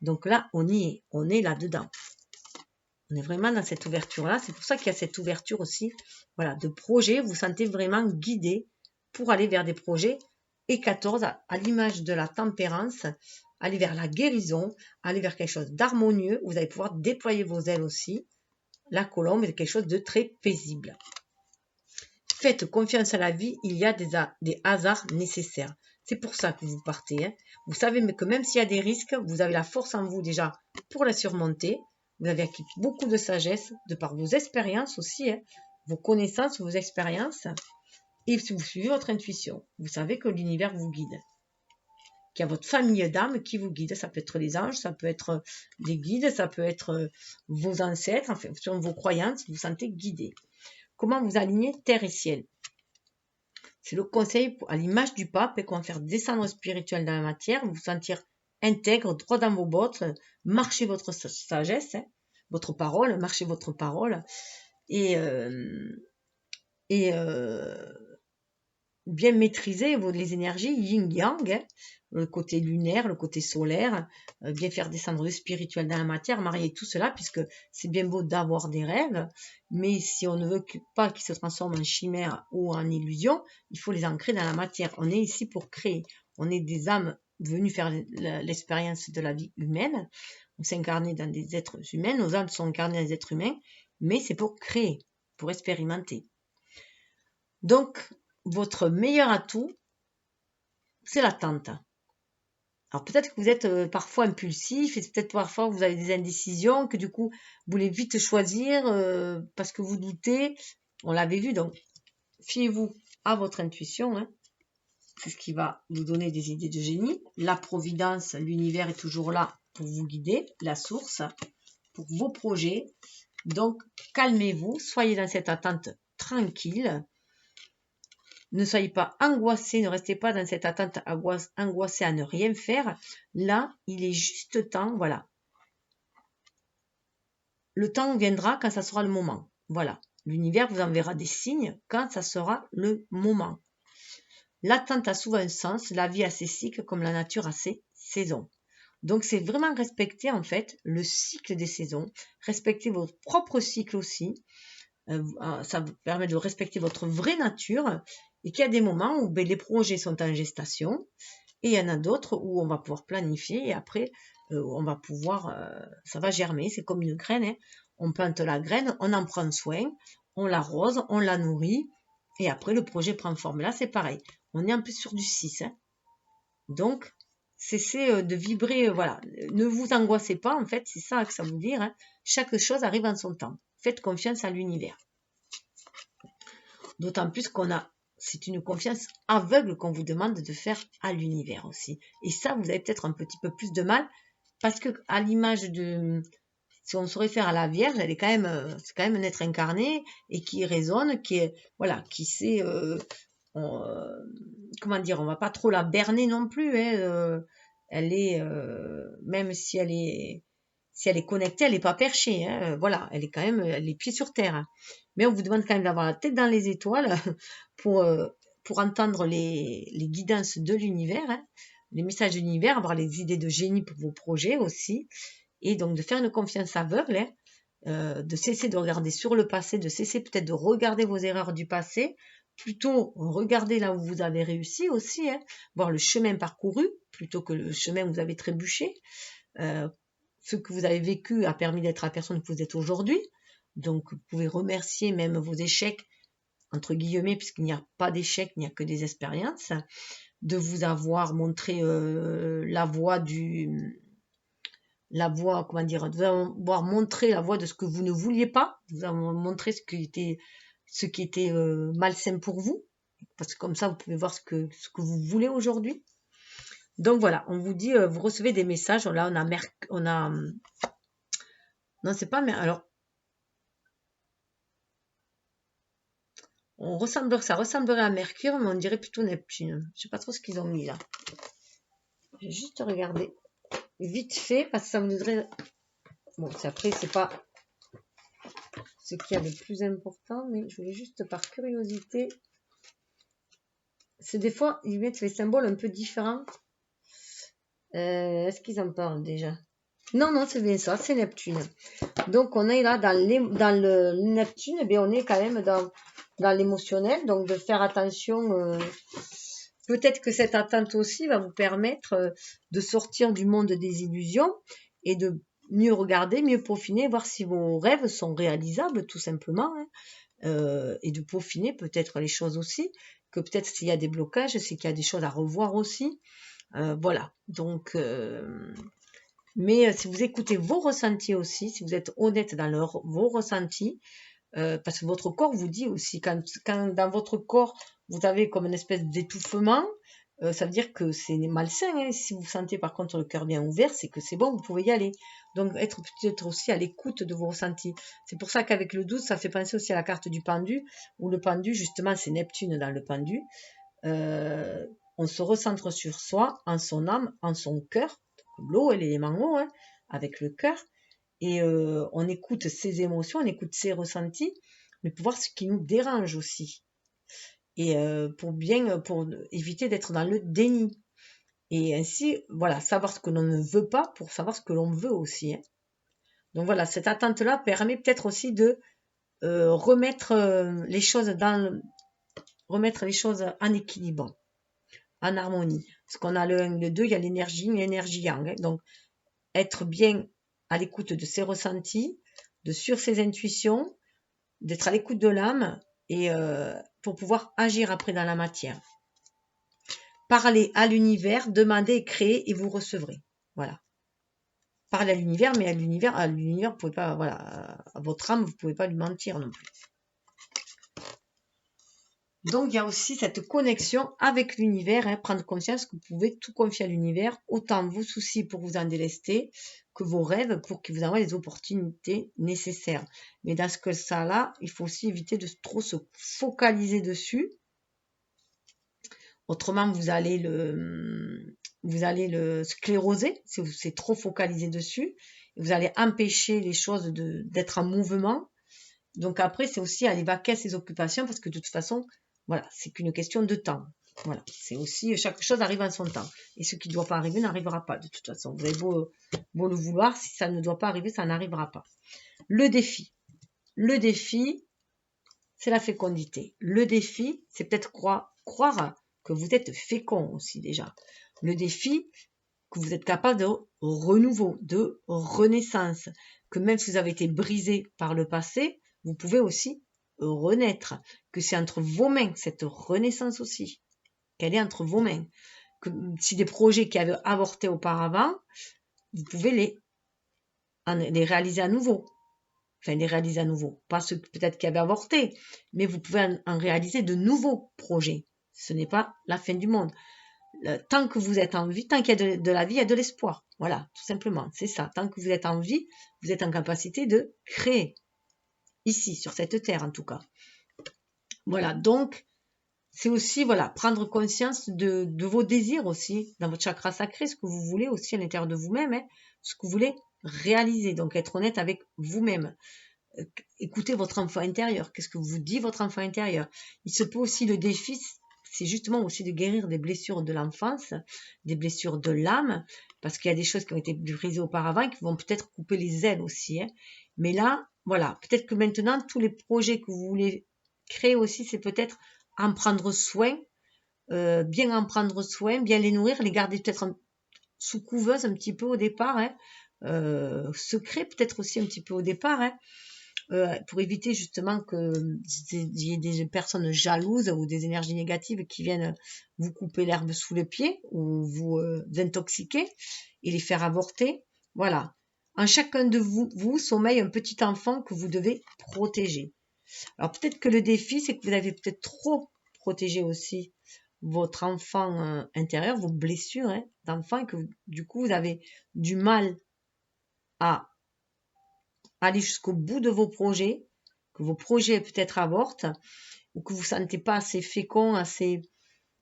Donc là, on y est, on est là-dedans. On est vraiment dans cette ouverture-là. C'est pour ça qu'il y a cette ouverture aussi, voilà, de projet. Vous vous sentez vraiment guidé pour aller vers des projets. Et 14, à l'image de la tempérance, aller vers la guérison, aller vers quelque chose d'harmonieux. Vous allez pouvoir déployer vos ailes aussi. La colombe est quelque chose de très paisible. Faites confiance à la vie, il y a des hasards nécessaires. C'est pour ça que vous partez. Hein. Vous savez que même s'il y a des risques, vous avez la force en vous déjà pour la surmonter. Vous avez acquis beaucoup de sagesse de par vos expériences aussi, hein, vos connaissances, vos expériences. Et si vous suivez votre intuition, vous savez que l'univers vous guide. Qu'il y a votre famille d'âmes qui vous guide. Ça peut être les anges, ça peut être les guides, ça peut être vos ancêtres, enfin, selon vos croyances, vous vous sentez guidé. Comment vous aligner terre et ciel? C'est le conseil à l'image du pape et qu'on va faire descendre le spirituel dans la matière, vous sentir intègre, droit dans vos bottes, marchez votre sagesse, hein, votre parole, marchez votre parole et bien maîtriser les énergies yin-yang, hein, le côté lunaire, le côté solaire, bien faire descendre le spirituel dans la matière, marier tout cela, puisque c'est bien beau d'avoir des rêves, mais si on ne veut pas qu'ils se transforment en chimère ou en illusion, il faut les ancrer dans la matière. On est ici pour créer. On est des âmes venues faire l'expérience de la vie humaine. On s'est incarné dans des êtres humains, nos âmes sont incarnées dans des êtres humains, mais c'est pour créer, pour expérimenter. Donc, votre meilleur atout, c'est l'attente. Alors peut-être que vous êtes parfois impulsif et peut-être parfois vous avez des indécisions, que du coup vous voulez vite choisir parce que vous doutez. On l'avait vu, donc fiez-vous à votre intuition. Hein. C'est ce qui va vous donner des idées de génie. La providence, l'univers est toujours là pour vous guider, la source, pour vos projets. Donc calmez-vous, soyez dans cette attente tranquille. Ne soyez pas angoissés, ne restez pas dans cette attente angoissée à ne rien faire. Là, il est juste temps, voilà. Le temps viendra quand ça sera le moment. Voilà. L'univers vous enverra des signes quand ça sera le moment. L'attente a souvent un sens, la vie a ses cycles comme la nature a ses saisons. Donc, c'est vraiment respecter en fait le cycle des saisons, respecter votre propre cycle aussi. Ça vous permet de respecter votre vraie nature et qu'il y a des moments où les projets sont en gestation et il y en a d'autres où on va pouvoir planifier et après on va pouvoir, ça va germer, c'est comme une graine, hein. On plante la graine, on en prend soin, on l'arrose, on la nourrit et après le projet prend forme. Là c'est pareil, on est un peu sur du 6, hein. Donc cessez de vibrer, voilà, ne vous angoissez pas en fait, c'est ça que ça veut dire, hein. Chaque chose arrive en son temps, faites confiance à l'univers. D'autant plus c'est une confiance aveugle qu'on vous demande de faire à l'univers aussi. Et ça, vous avez peut-être un petit peu plus de mal parce que à l'image de, si on se réfère à la Vierge, elle est quand même, c'est quand même un être incarné et qui raisonne, qui est, voilà, qui sait, comment dire, on va pas trop la berner non plus. Hein, elle est, même si elle est, si elle est connectée, elle n'est pas perchée. Hein. Voilà, elle est quand même les pieds sur terre. Hein. Mais on vous demande quand même d'avoir la tête dans les étoiles pour entendre les guidances de l'univers, hein, les messages de l'univers, avoir les idées de génie pour vos projets aussi. Et donc de faire une confiance aveugle, hein, de cesser de regarder sur le passé, de cesser peut-être de regarder vos erreurs du passé, plutôt regarder là où vous avez réussi aussi, hein, voir le chemin parcouru plutôt que le chemin où vous avez trébuché. Ce que vous avez vécu a permis d'être la personne que vous êtes aujourd'hui. Donc, vous pouvez remercier même vos échecs, entre guillemets, puisqu'il n'y a pas d'échecs, il n'y a que des expériences, de vous avoir montré comment dire, de vous avoir montré la voie de ce que vous ne vouliez pas, de vous avoir montré ce qui était malsain pour vous, parce que comme ça, vous pouvez voir ce que vous voulez aujourd'hui. Donc voilà, on vous dit, vous recevez des messages. Là, non, c'est pas, mais alors, ça ressemblerait à Mercure, mais on dirait plutôt Neptune. Je sais pas trop ce qu'ils ont mis là. Je vais juste regarder vite fait, parce que ça me voudrait. Bon, après, c'est pas ce qu'il y a de plus important, mais je voulais juste par curiosité. C'est des fois, ils mettent les symboles un peu différents. Est-ce qu'ils en parlent déjà? Non, c'est bien ça, c'est Neptune. Donc, on est là dans le Neptune, eh on est quand même dans l'émotionnel, donc de faire attention. Peut-être que cette attente aussi va vous permettre de sortir du monde des illusions et de mieux regarder, mieux peaufiner, voir si vos rêves sont réalisables, tout simplement, hein, et de peaufiner peut-être les choses aussi, que peut-être s'il y a des blocages, c'est qu'il y a des choses à revoir aussi. Voilà, donc... mais si vous écoutez vos ressentis aussi, si vous êtes honnête dans vos ressentis, parce que votre corps vous dit aussi, quand dans votre corps, vous avez comme une espèce d'étouffement, ça veut dire que c'est malsain. Hein. Si vous sentez par contre le cœur bien ouvert, c'est que c'est bon, vous pouvez y aller. Donc être peut-être aussi à l'écoute de vos ressentis. C'est pour ça qu'avec le 12, ça fait penser aussi à la carte du pendu, où le pendu, justement, c'est Neptune dans le pendu. On se recentre sur soi, en son âme, en son cœur, l'eau et l'élément eau, hein, avec le cœur. Et on écoute ses émotions, on écoute ses ressentis, mais pour voir ce qui nous dérange aussi. Et pour éviter d'être dans le déni. Et ainsi, voilà, savoir ce que l'on ne veut pas pour savoir ce que l'on veut aussi. Hein. Donc voilà, cette attente-là permet peut-être aussi de remettre les choses en équilibre, en harmonie. Parce qu'on a le 1, le 2, il y a l'énergie yang. Hein. Donc, être bien à l'écoute de ses ressentis, de suivre ses intuitions, d'être à l'écoute de l'âme et pour pouvoir agir après dans la matière. Parlez à l'univers, demandez, créez et vous recevrez. Voilà. Parlez à l'univers, mais à l'univers, vous pouvez pas, voilà, à votre âme, vous pouvez pas lui mentir non plus. Donc, il y a aussi cette connexion avec l'univers, hein, prendre conscience que vous pouvez tout confier à l'univers, autant vos soucis pour vous en délester que vos rêves pour qu'il vous envoie les opportunités nécessaires. Mais dans ce cas-là, il faut aussi éviter de trop se focaliser dessus. Autrement, vous allez le scléroser si c'est trop focalisé dessus. Vous allez empêcher les choses d'être en mouvement. Donc après, c'est aussi aller vaquer à ses occupations parce que de toute façon, voilà, c'est qu'une question de temps. Voilà, c'est aussi, chaque chose arrive en son temps. Et ce qui ne doit pas arriver n'arrivera pas de toute façon. Vous avez beau le vouloir, si ça ne doit pas arriver, ça n'arrivera pas. Le défi, c'est la fécondité. Le défi, c'est peut-être croire que vous êtes fécond aussi déjà. Le défi, que vous êtes capable de renouveau, de renaissance. Que même si vous avez été brisé par le passé, vous pouvez aussi renaître. Que c'est entre vos mains, cette renaissance aussi. Qu'elle est entre vos mains. Que si des projets qui avaient avorté auparavant, vous pouvez les réaliser à nouveau. Enfin, les réaliser à nouveau. Pas ceux peut-être qui avaient avorté, mais vous pouvez en réaliser de nouveaux projets. Ce n'est pas la fin du monde. Tant que vous êtes en vie, tant qu'il y a de la vie, il y a de l'espoir. Voilà, tout simplement, c'est ça. Tant que vous êtes en vie, vous êtes en capacité de créer. Ici, sur cette terre en tout cas. Voilà, donc, c'est aussi, voilà, prendre conscience de vos désirs aussi, dans votre chakra sacré, ce que vous voulez aussi à l'intérieur de vous-même, hein, ce que vous voulez réaliser. Donc, être honnête avec vous-même. Écoutez votre enfant intérieur. Qu'est-ce que vous dit votre enfant intérieur? Il se peut aussi le défi, c'est justement aussi de guérir des blessures de l'enfance, des blessures de l'âme, parce qu'il y a des choses qui ont été brisées auparavant et qui vont peut-être couper les ailes aussi. Hein. Mais là, voilà, peut-être que maintenant, tous les projets que vous voulez créer aussi, c'est peut-être en prendre soin, bien en prendre soin, bien les nourrir, les garder peut-être sous couveuse un petit peu au départ, hein, secret peut-être aussi un petit peu au départ, hein, pour éviter justement qu'il y ait des personnes jalouses ou des énergies négatives qui viennent vous couper l'herbe sous le pied ou vous intoxiquer et les faire avorter. Voilà. En chacun de vous sommeille un petit enfant que vous devez protéger. Alors peut-être que le défi, c'est que vous avez peut-être trop protégé aussi votre enfant intérieur, vos blessures hein, d'enfant, et que du coup, vous avez du mal à aller jusqu'au bout de vos projets, que vos projets peut-être avortent, ou que vous ne vous sentez pas assez fécond, assez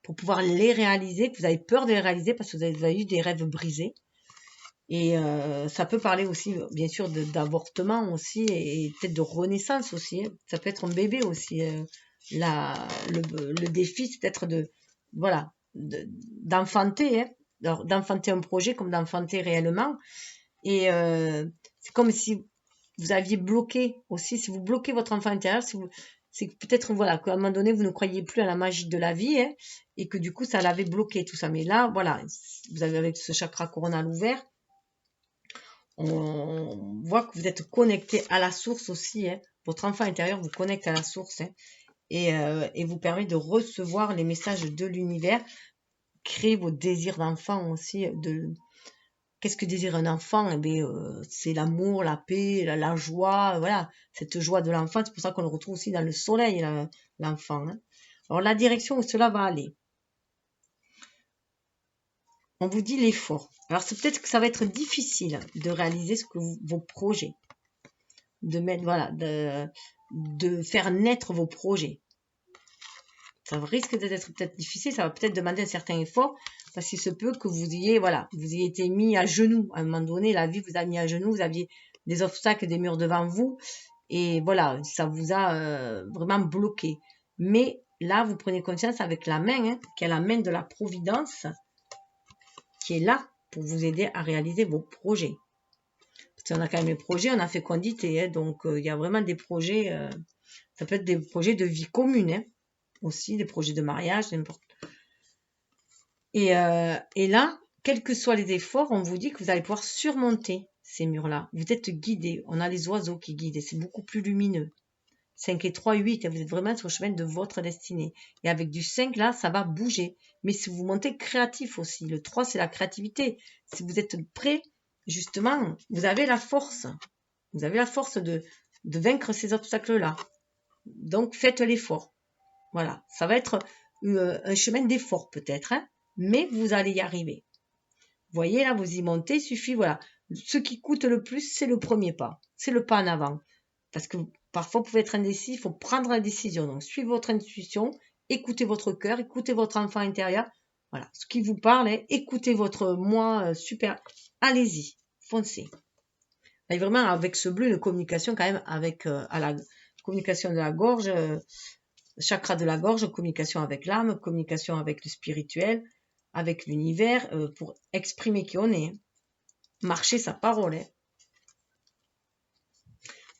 pour pouvoir les réaliser, que vous avez peur de les réaliser parce que vous avez eu des rêves brisés. Et ça peut parler aussi, bien sûr, d'avortement aussi, et peut-être de renaissance aussi. Hein. Ça peut être un bébé aussi. Le défi, c'est peut-être voilà, d'enfanter, hein. D'enfanter un projet comme d'enfanter réellement. Et c'est comme si vous aviez bloqué aussi, si vous bloquez votre enfant intérieur, c'est peut-être voilà, qu'à un moment donné, vous ne croyez plus à la magie de la vie, hein, et que du coup, ça l'avait bloqué tout ça. Mais là, voilà, vous avez avec ce chakra coronal ouvert, on voit que vous êtes connecté à la source aussi. Hein. Votre enfant intérieur vous connecte à la source hein, et vous permet de recevoir les messages de l'univers, créer vos désirs d'enfant aussi. Qu'est-ce que désire un enfant? Eh bien, c'est l'amour, la paix, la joie, voilà, cette joie de l'enfant. C'est pour ça qu'on le retrouve aussi dans le soleil, l'enfant. Hein. Alors, la direction où cela va aller. On vous dit l'effort. Alors, c'est peut-être que ça va être difficile de réaliser vos projets. De mettre, voilà, de faire naître vos projets. Ça risque d'être peut-être difficile, ça va peut-être demander un certain effort, parce qu'il se peut que vous ayez été mis à genoux. À un moment donné, la vie vous a mis à genoux, vous aviez des obstacles, des murs devant vous, et voilà, ça vous a vraiment bloqué. Mais là, vous prenez conscience avec la main, hein, qui est la main de la providence, qui est là pour vous aider à réaliser vos projets. Parce qu'on a quand même les projets, on a fécondité, hein, donc il y a vraiment des projets, ça peut être des projets de vie commune, hein, aussi, des projets de mariage, n'importe. Et là, quels que soient les efforts, on vous dit que vous allez pouvoir surmonter ces murs-là. Vous êtes guidé. On a les oiseaux qui guident et c'est beaucoup plus lumineux. 5 et 3, 8, vous êtes vraiment sur le chemin de votre destinée. Et avec du 5, là, ça va bouger. Mais si vous montez créatif aussi, le 3, c'est la créativité. Si vous êtes prêt, justement, vous avez la force. Vous avez la force de vaincre ces obstacles-là. Donc, faites l'effort. Voilà, ça va être un chemin d'effort peut-être, hein, mais vous allez y arriver. Vous voyez, là, vous y montez, il suffit, voilà. Ce qui coûte le plus, c'est le premier pas. C'est le pas en avant. Parce que parfois, vous pouvez être indécis, il faut prendre la décision. Donc, suivez votre intuition, écoutez votre cœur, écoutez votre enfant intérieur. Voilà, ce qui vous parle, écoutez votre moi super. Allez-y, foncez. Et vraiment, avec ce bleu, une communication quand même avec à la communication de la gorge, chakra de la gorge, communication avec l'âme, communication avec le spirituel, avec l'univers, pour exprimer qui on est. Marcher sa parole. Hein.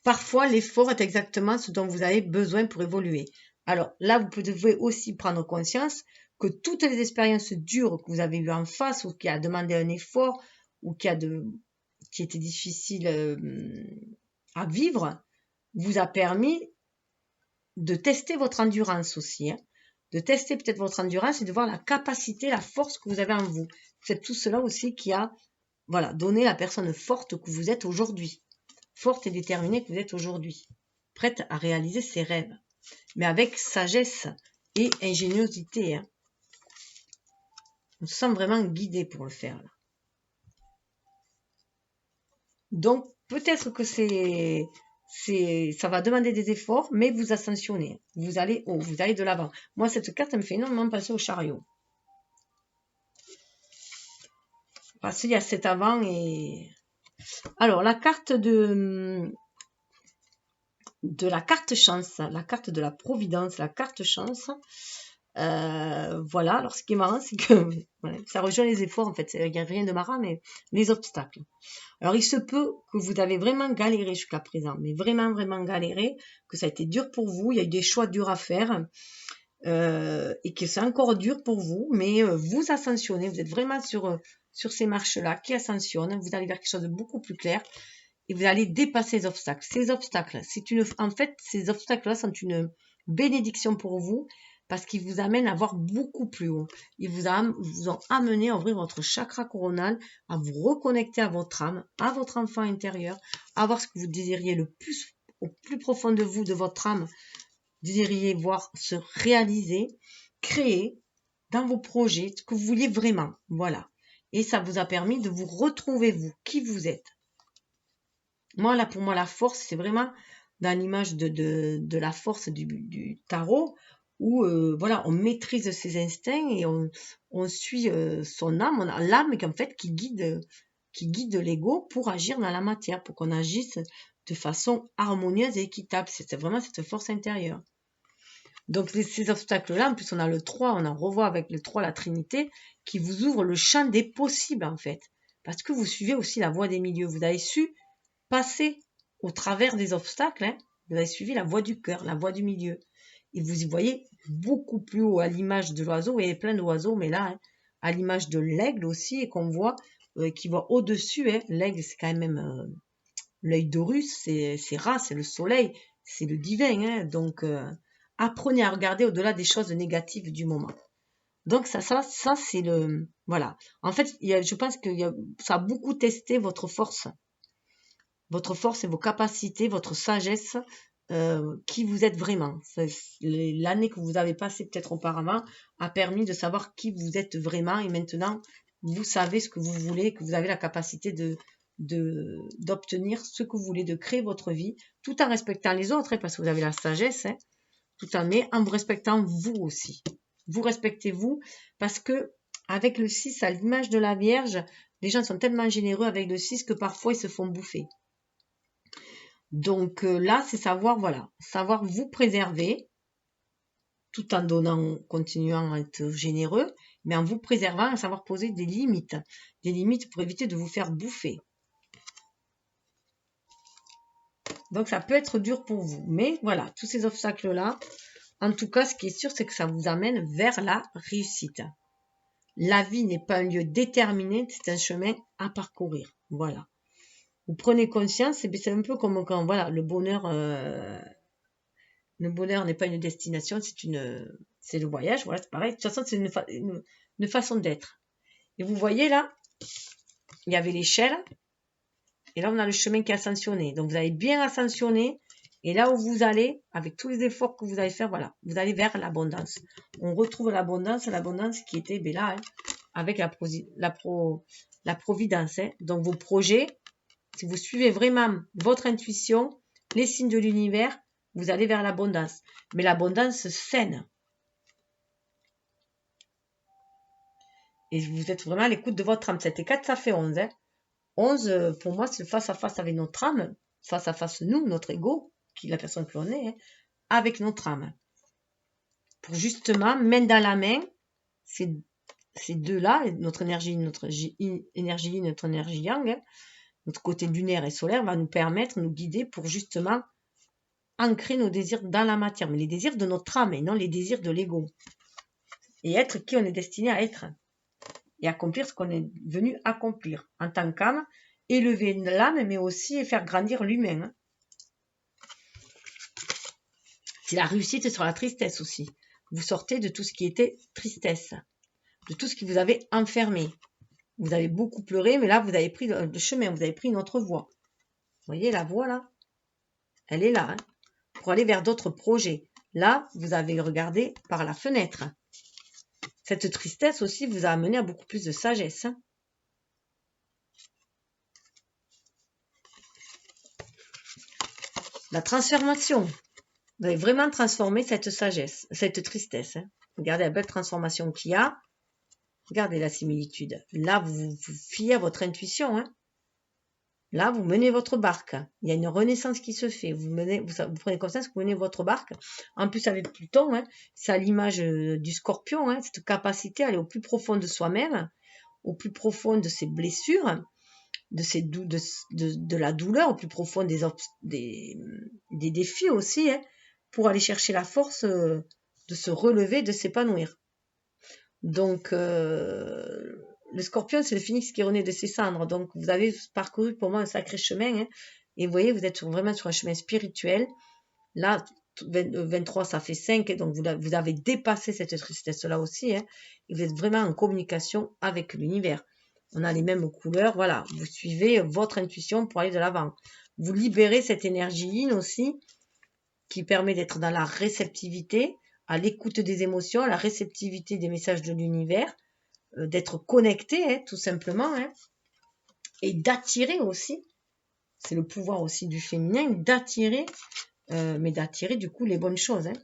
Parfois, l'effort est exactement ce dont vous avez besoin pour évoluer. Alors là, vous pouvez aussi prendre conscience que toutes les expériences dures que vous avez eues en face ou qui a demandé un effort ou qui était difficile à vivre, vous a permis de tester votre endurance aussi. Hein. De tester peut-être votre endurance et de voir la capacité, la force que vous avez en vous. C'est tout cela aussi qui a donné la personne forte que vous êtes aujourd'hui. Forte et déterminée que vous êtes aujourd'hui. Prête à réaliser ses rêves. Mais avec sagesse et ingéniosité. Hein. On se sent vraiment guidé pour le faire. Là. Donc, peut-être que ça va demander des efforts, mais vous ascensionnez. Vous allez haut, vous allez de l'avant. Moi, cette carte, elle me fait énormément penser au chariot. Parce qu'il y a cet avant et Alors, la carte de la carte chance, la carte de la providence, la carte chance. Voilà, alors ce qui est marrant, c'est que voilà, ça rejoint les efforts en fait, il n'y a rien de marrant, mais les obstacles. Alors il se peut que vous avez vraiment galéré jusqu'à présent, mais vraiment, vraiment galéré, que ça a été dur pour vous, il y a eu des choix durs à faire, et que c'est encore dur pour vous, mais vous ascensionnez, vous êtes vraiment sur ces marches-là qui ascensionnent, vous allez vers quelque chose de beaucoup plus clair, et vous allez dépasser les obstacles. Ces obstacles, en fait, ces obstacles-là sont une bénédiction pour vous, parce qu'ils vous amènent à voir beaucoup plus haut. Ils vous ont amené à ouvrir votre chakra coronal, à vous reconnecter à votre âme, à votre enfant intérieur, à voir ce que vous désiriez le plus, au plus profond de vous, de votre âme, désiriez voir se réaliser, créer dans vos projets ce que vous vouliez vraiment. Voilà. Et ça vous a permis de vous retrouver vous, qui vous êtes. Moi, là, pour moi, la force, c'est vraiment dans l'image de la force du tarot, où voilà, on maîtrise ses instincts et on suit son âme, on a l'âme en fait qui guide l'ego pour agir dans la matière, pour qu'on agisse de façon harmonieuse et équitable. C'est vraiment cette force intérieure. Donc ces obstacles-là, en plus on a le 3, on en revoit avec le 3, la Trinité, qui vous ouvre le champ des possibles en fait. Parce que vous suivez aussi la voie des milieux. Vous avez su passer au travers des obstacles, hein. Vous avez suivi la voie du cœur, la voie du milieu. Et vous y voyez beaucoup plus haut, à l'image de l'oiseau, et plein d'oiseaux, mais là, hein, à l'image de l'aigle aussi, et qu'on voit, qui voit au-dessus, hein. L'aigle, c'est quand même l'œil d'Horus, c'est Ra, c'est le soleil, c'est le divin, hein. Donc, apprenez à regarder au-delà des choses négatives du moment. Donc, ça c'est le... Voilà. En fait, je pense que ça a beaucoup testé votre force et vos capacités, votre sagesse, qui vous êtes vraiment. L'année que vous avez passée peut-être auparavant a permis de savoir qui vous êtes vraiment, et maintenant vous savez ce que vous voulez, que vous avez la capacité d'obtenir ce que vous voulez, de créer votre vie, tout en respectant les autres, hein, parce que vous avez la sagesse, hein, mais en vous respectant vous aussi. Vous respectez vous, parce que avec le 6, à l'image de la Vierge, les gens sont tellement généreux avec le 6 que parfois ils se font bouffer. Donc là, c'est savoir vous préserver, tout en continuant à être généreux, mais en vous préservant, à savoir poser des limites pour éviter de vous faire bouffer. Donc ça peut être dur pour vous, mais voilà, tous ces obstacles-là, en tout cas, ce qui est sûr, c'est que ça vous amène vers la réussite. La vie n'est pas un lieu déterminé, c'est un chemin à parcourir. Voilà. Vous prenez conscience, et c'est un peu comme quand, voilà, le bonheur n'est pas une destination, c'est le voyage. Voilà, c'est pareil. De toute façon, c'est une façon d'être. Et vous voyez là, il y avait l'échelle, et là on a le chemin qui est ascensionné. Donc vous avez bien ascensionné, et là où vous allez, avec tous les efforts que vous allez faire, voilà, vous allez vers l'abondance. On retrouve l'abondance qui était là, hein, avec la providence. Hein. Donc vos projets, si vous suivez vraiment votre intuition, les signes de l'univers, vous allez vers l'abondance. Mais l'abondance saine. Et vous êtes vraiment à l'écoute de votre âme. 7 et 4, ça fait 11. Hein. 11, pour moi, c'est le face à face avec notre âme. Face à face, nous, notre ego, qui est la personne que l'on est, hein, avec notre âme. Pour justement, main dans la main, ces deux-là, notre énergie notre énergie yang, hein, notre côté lunaire et solaire, va nous permettre, nous guider pour justement ancrer nos désirs dans la matière, mais les désirs de notre âme et non les désirs de l'ego. Et être qui on est destiné à être. Et accomplir ce qu'on est venu accomplir en tant qu'âme, élever l'âme, mais aussi faire grandir l'humain. Hein. C'est la réussite sur la tristesse aussi. Vous sortez de tout ce qui était tristesse, de tout ce qui vous avait enfermé. Vous avez beaucoup pleuré, mais là, vous avez pris le chemin, vous avez pris une autre voie. Vous voyez la voie là? Elle est là, hein, pour aller vers d'autres projets. Là, vous avez regardé par la fenêtre. Cette tristesse aussi vous a amené à beaucoup plus de sagesse. Hein. La transformation. Vous avez vraiment transformé cette sagesse, cette tristesse. Hein. Regardez la belle transformation qu'il y a. Regardez la similitude. Là, vous fiez à votre intuition. Hein. Là, vous menez votre barque. Il y a une renaissance qui se fait. Vous prenez conscience que vous menez votre barque. En plus, avec Pluton, hein, c'est à l'image du Scorpion, hein, cette capacité à aller au plus profond de soi-même, au plus profond de ses blessures, de la douleur, au plus profond des défis aussi, hein, pour aller chercher la force de se relever, de s'épanouir. Donc, le Scorpion, c'est le phénix qui renaît de ses cendres. Donc, vous avez parcouru pour moi un sacré chemin. Hein, et vous voyez, vous êtes vraiment sur un chemin spirituel. Là, 23, ça fait 5. Donc, vous avez dépassé cette tristesse-là aussi. Hein, et vous êtes vraiment en communication avec l'univers. On a les mêmes couleurs. Voilà, vous suivez votre intuition pour aller de l'avant. Vous libérez cette énergie yin aussi qui permet d'être dans la réceptivité, à l'écoute des émotions, à la réceptivité des messages de l'univers, d'être connecté, hein, tout simplement, hein, et d'attirer aussi, c'est le pouvoir aussi du féminin, d'attirer, mais d'attirer du coup les bonnes choses. Hein.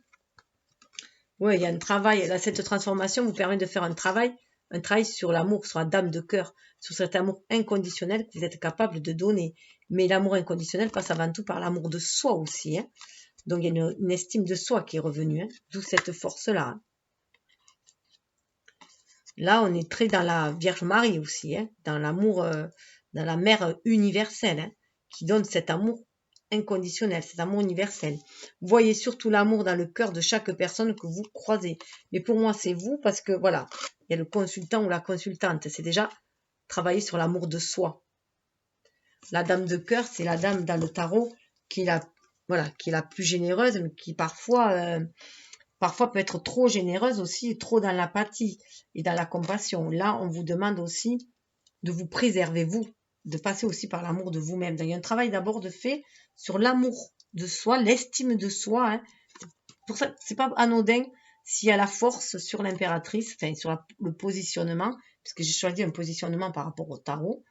Ouais, il y a un travail, là, cette transformation vous permet de faire un travail sur l'amour, sur la dame de cœur, sur cet amour inconditionnel que vous êtes capable de donner. Mais l'amour inconditionnel passe avant tout par l'amour de soi aussi. Hein. Donc il y a une estime de soi qui est revenue, hein, d'où cette force-là. Hein. Là, on est très dans la Vierge Marie aussi, hein, dans l'amour, dans la mère universelle, hein, qui donne cet amour inconditionnel, cet amour universel. Voyez surtout l'amour dans le cœur de chaque personne que vous croisez. Mais pour moi, c'est vous parce que voilà, il y a le consultant ou la consultante. C'est déjà travailler sur l'amour de soi. La dame de cœur, c'est la dame dans le tarot qui est la plus généreuse, mais qui parfois peut être trop généreuse aussi, trop dans l'apathie et dans la compassion. Là, on vous demande aussi de vous préserver, vous, de passer aussi par l'amour de vous-même. Il y a un travail d'abord de fait sur l'amour de soi, l'estime de soi. Hein. Pour ça, c'est pas anodin s'il y a la force sur l'impératrice, enfin sur le positionnement, parce que j'ai choisi un positionnement par rapport au tarot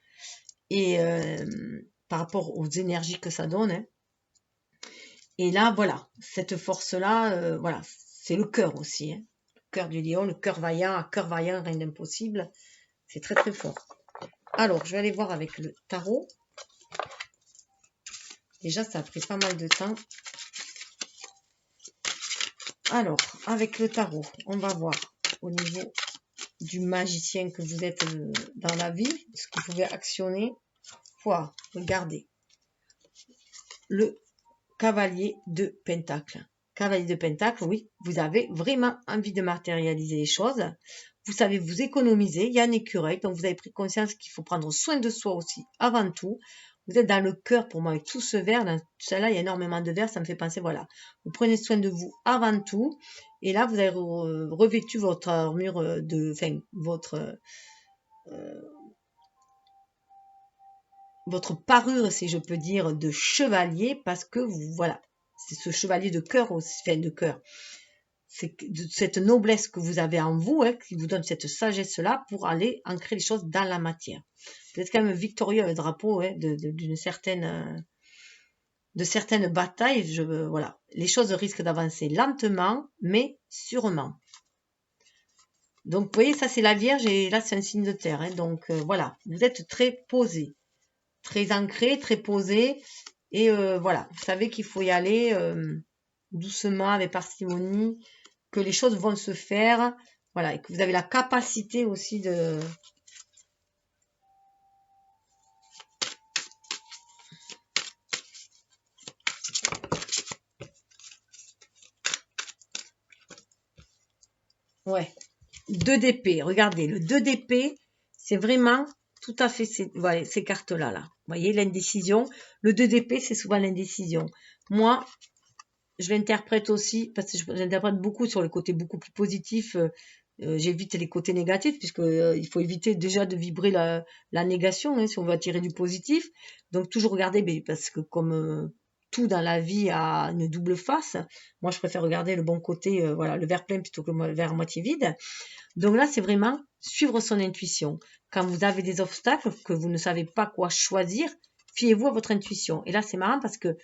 et par rapport aux énergies que ça donne. Hein. Et là, voilà, cette force-là, voilà, c'est le cœur aussi. Hein. Le cœur du lion, le cœur vaillant, rien d'impossible. C'est très très fort. Alors, je vais aller voir avec le tarot. Déjà, ça a pris pas mal de temps. Alors, avec le tarot, on va voir au niveau du magicien que vous êtes dans la vie, ce que vous pouvez actionner. Voilà, regardez. Le cavalier de Pentacle. Cavalier de Pentacle, oui, vous avez vraiment envie de matérialiser les choses. Vous savez vous économiser. Il y a un écureuil, donc vous avez pris conscience qu'il faut prendre soin de soi aussi avant tout. Vous êtes dans le cœur pour moi avec tout ce vert. Dans celle-là, il y a énormément de vert. Ça me fait penser, voilà. Vous prenez soin de vous avant tout. Et là, vous avez revêtu votre armure votre parure, si je peux dire, de chevalier, parce que vous, voilà, c'est ce chevalier de cœur aussi, enfin de cœur. C'est cette noblesse que vous avez en vous, hein, qui vous donne cette sagesse-là pour aller ancrer les choses dans la matière. Vous êtes quand même victorieux avec le drapeau hein, de certaines batailles. Voilà, les choses risquent d'avancer lentement, mais sûrement. Donc, vous voyez, ça c'est la Vierge et là c'est un signe de terre. Hein, donc, voilà, vous êtes très posé, très ancré, très posé. Et voilà, vous savez qu'il faut y aller doucement, avec parcimonie, que les choses vont se faire, voilà, et que vous avez la capacité aussi de... Ouais, 2 d'épée, regardez, le 2 d'épée, c'est vraiment tout à fait voilà, ces cartes-là, là. Vous voyez, l'indécision. Le 2 d'épée, c'est souvent l'indécision. Moi, je l'interprète aussi, parce que j'interprète beaucoup sur le côté beaucoup plus positif. J'évite les côtés négatifs, puisque il faut éviter déjà de vibrer la négation, hein, si on veut attirer du positif. Donc, toujours regarder, mais parce que comme tout dans la vie a une double face, moi, je préfère regarder le bon côté, voilà, le verre plein plutôt que le verre à moitié vide. Donc là, c'est vraiment suivre son intuition. Quand vous avez des obstacles, que vous ne savez pas quoi choisir, fiez-vous à votre intuition. Et là, c'est marrant parce que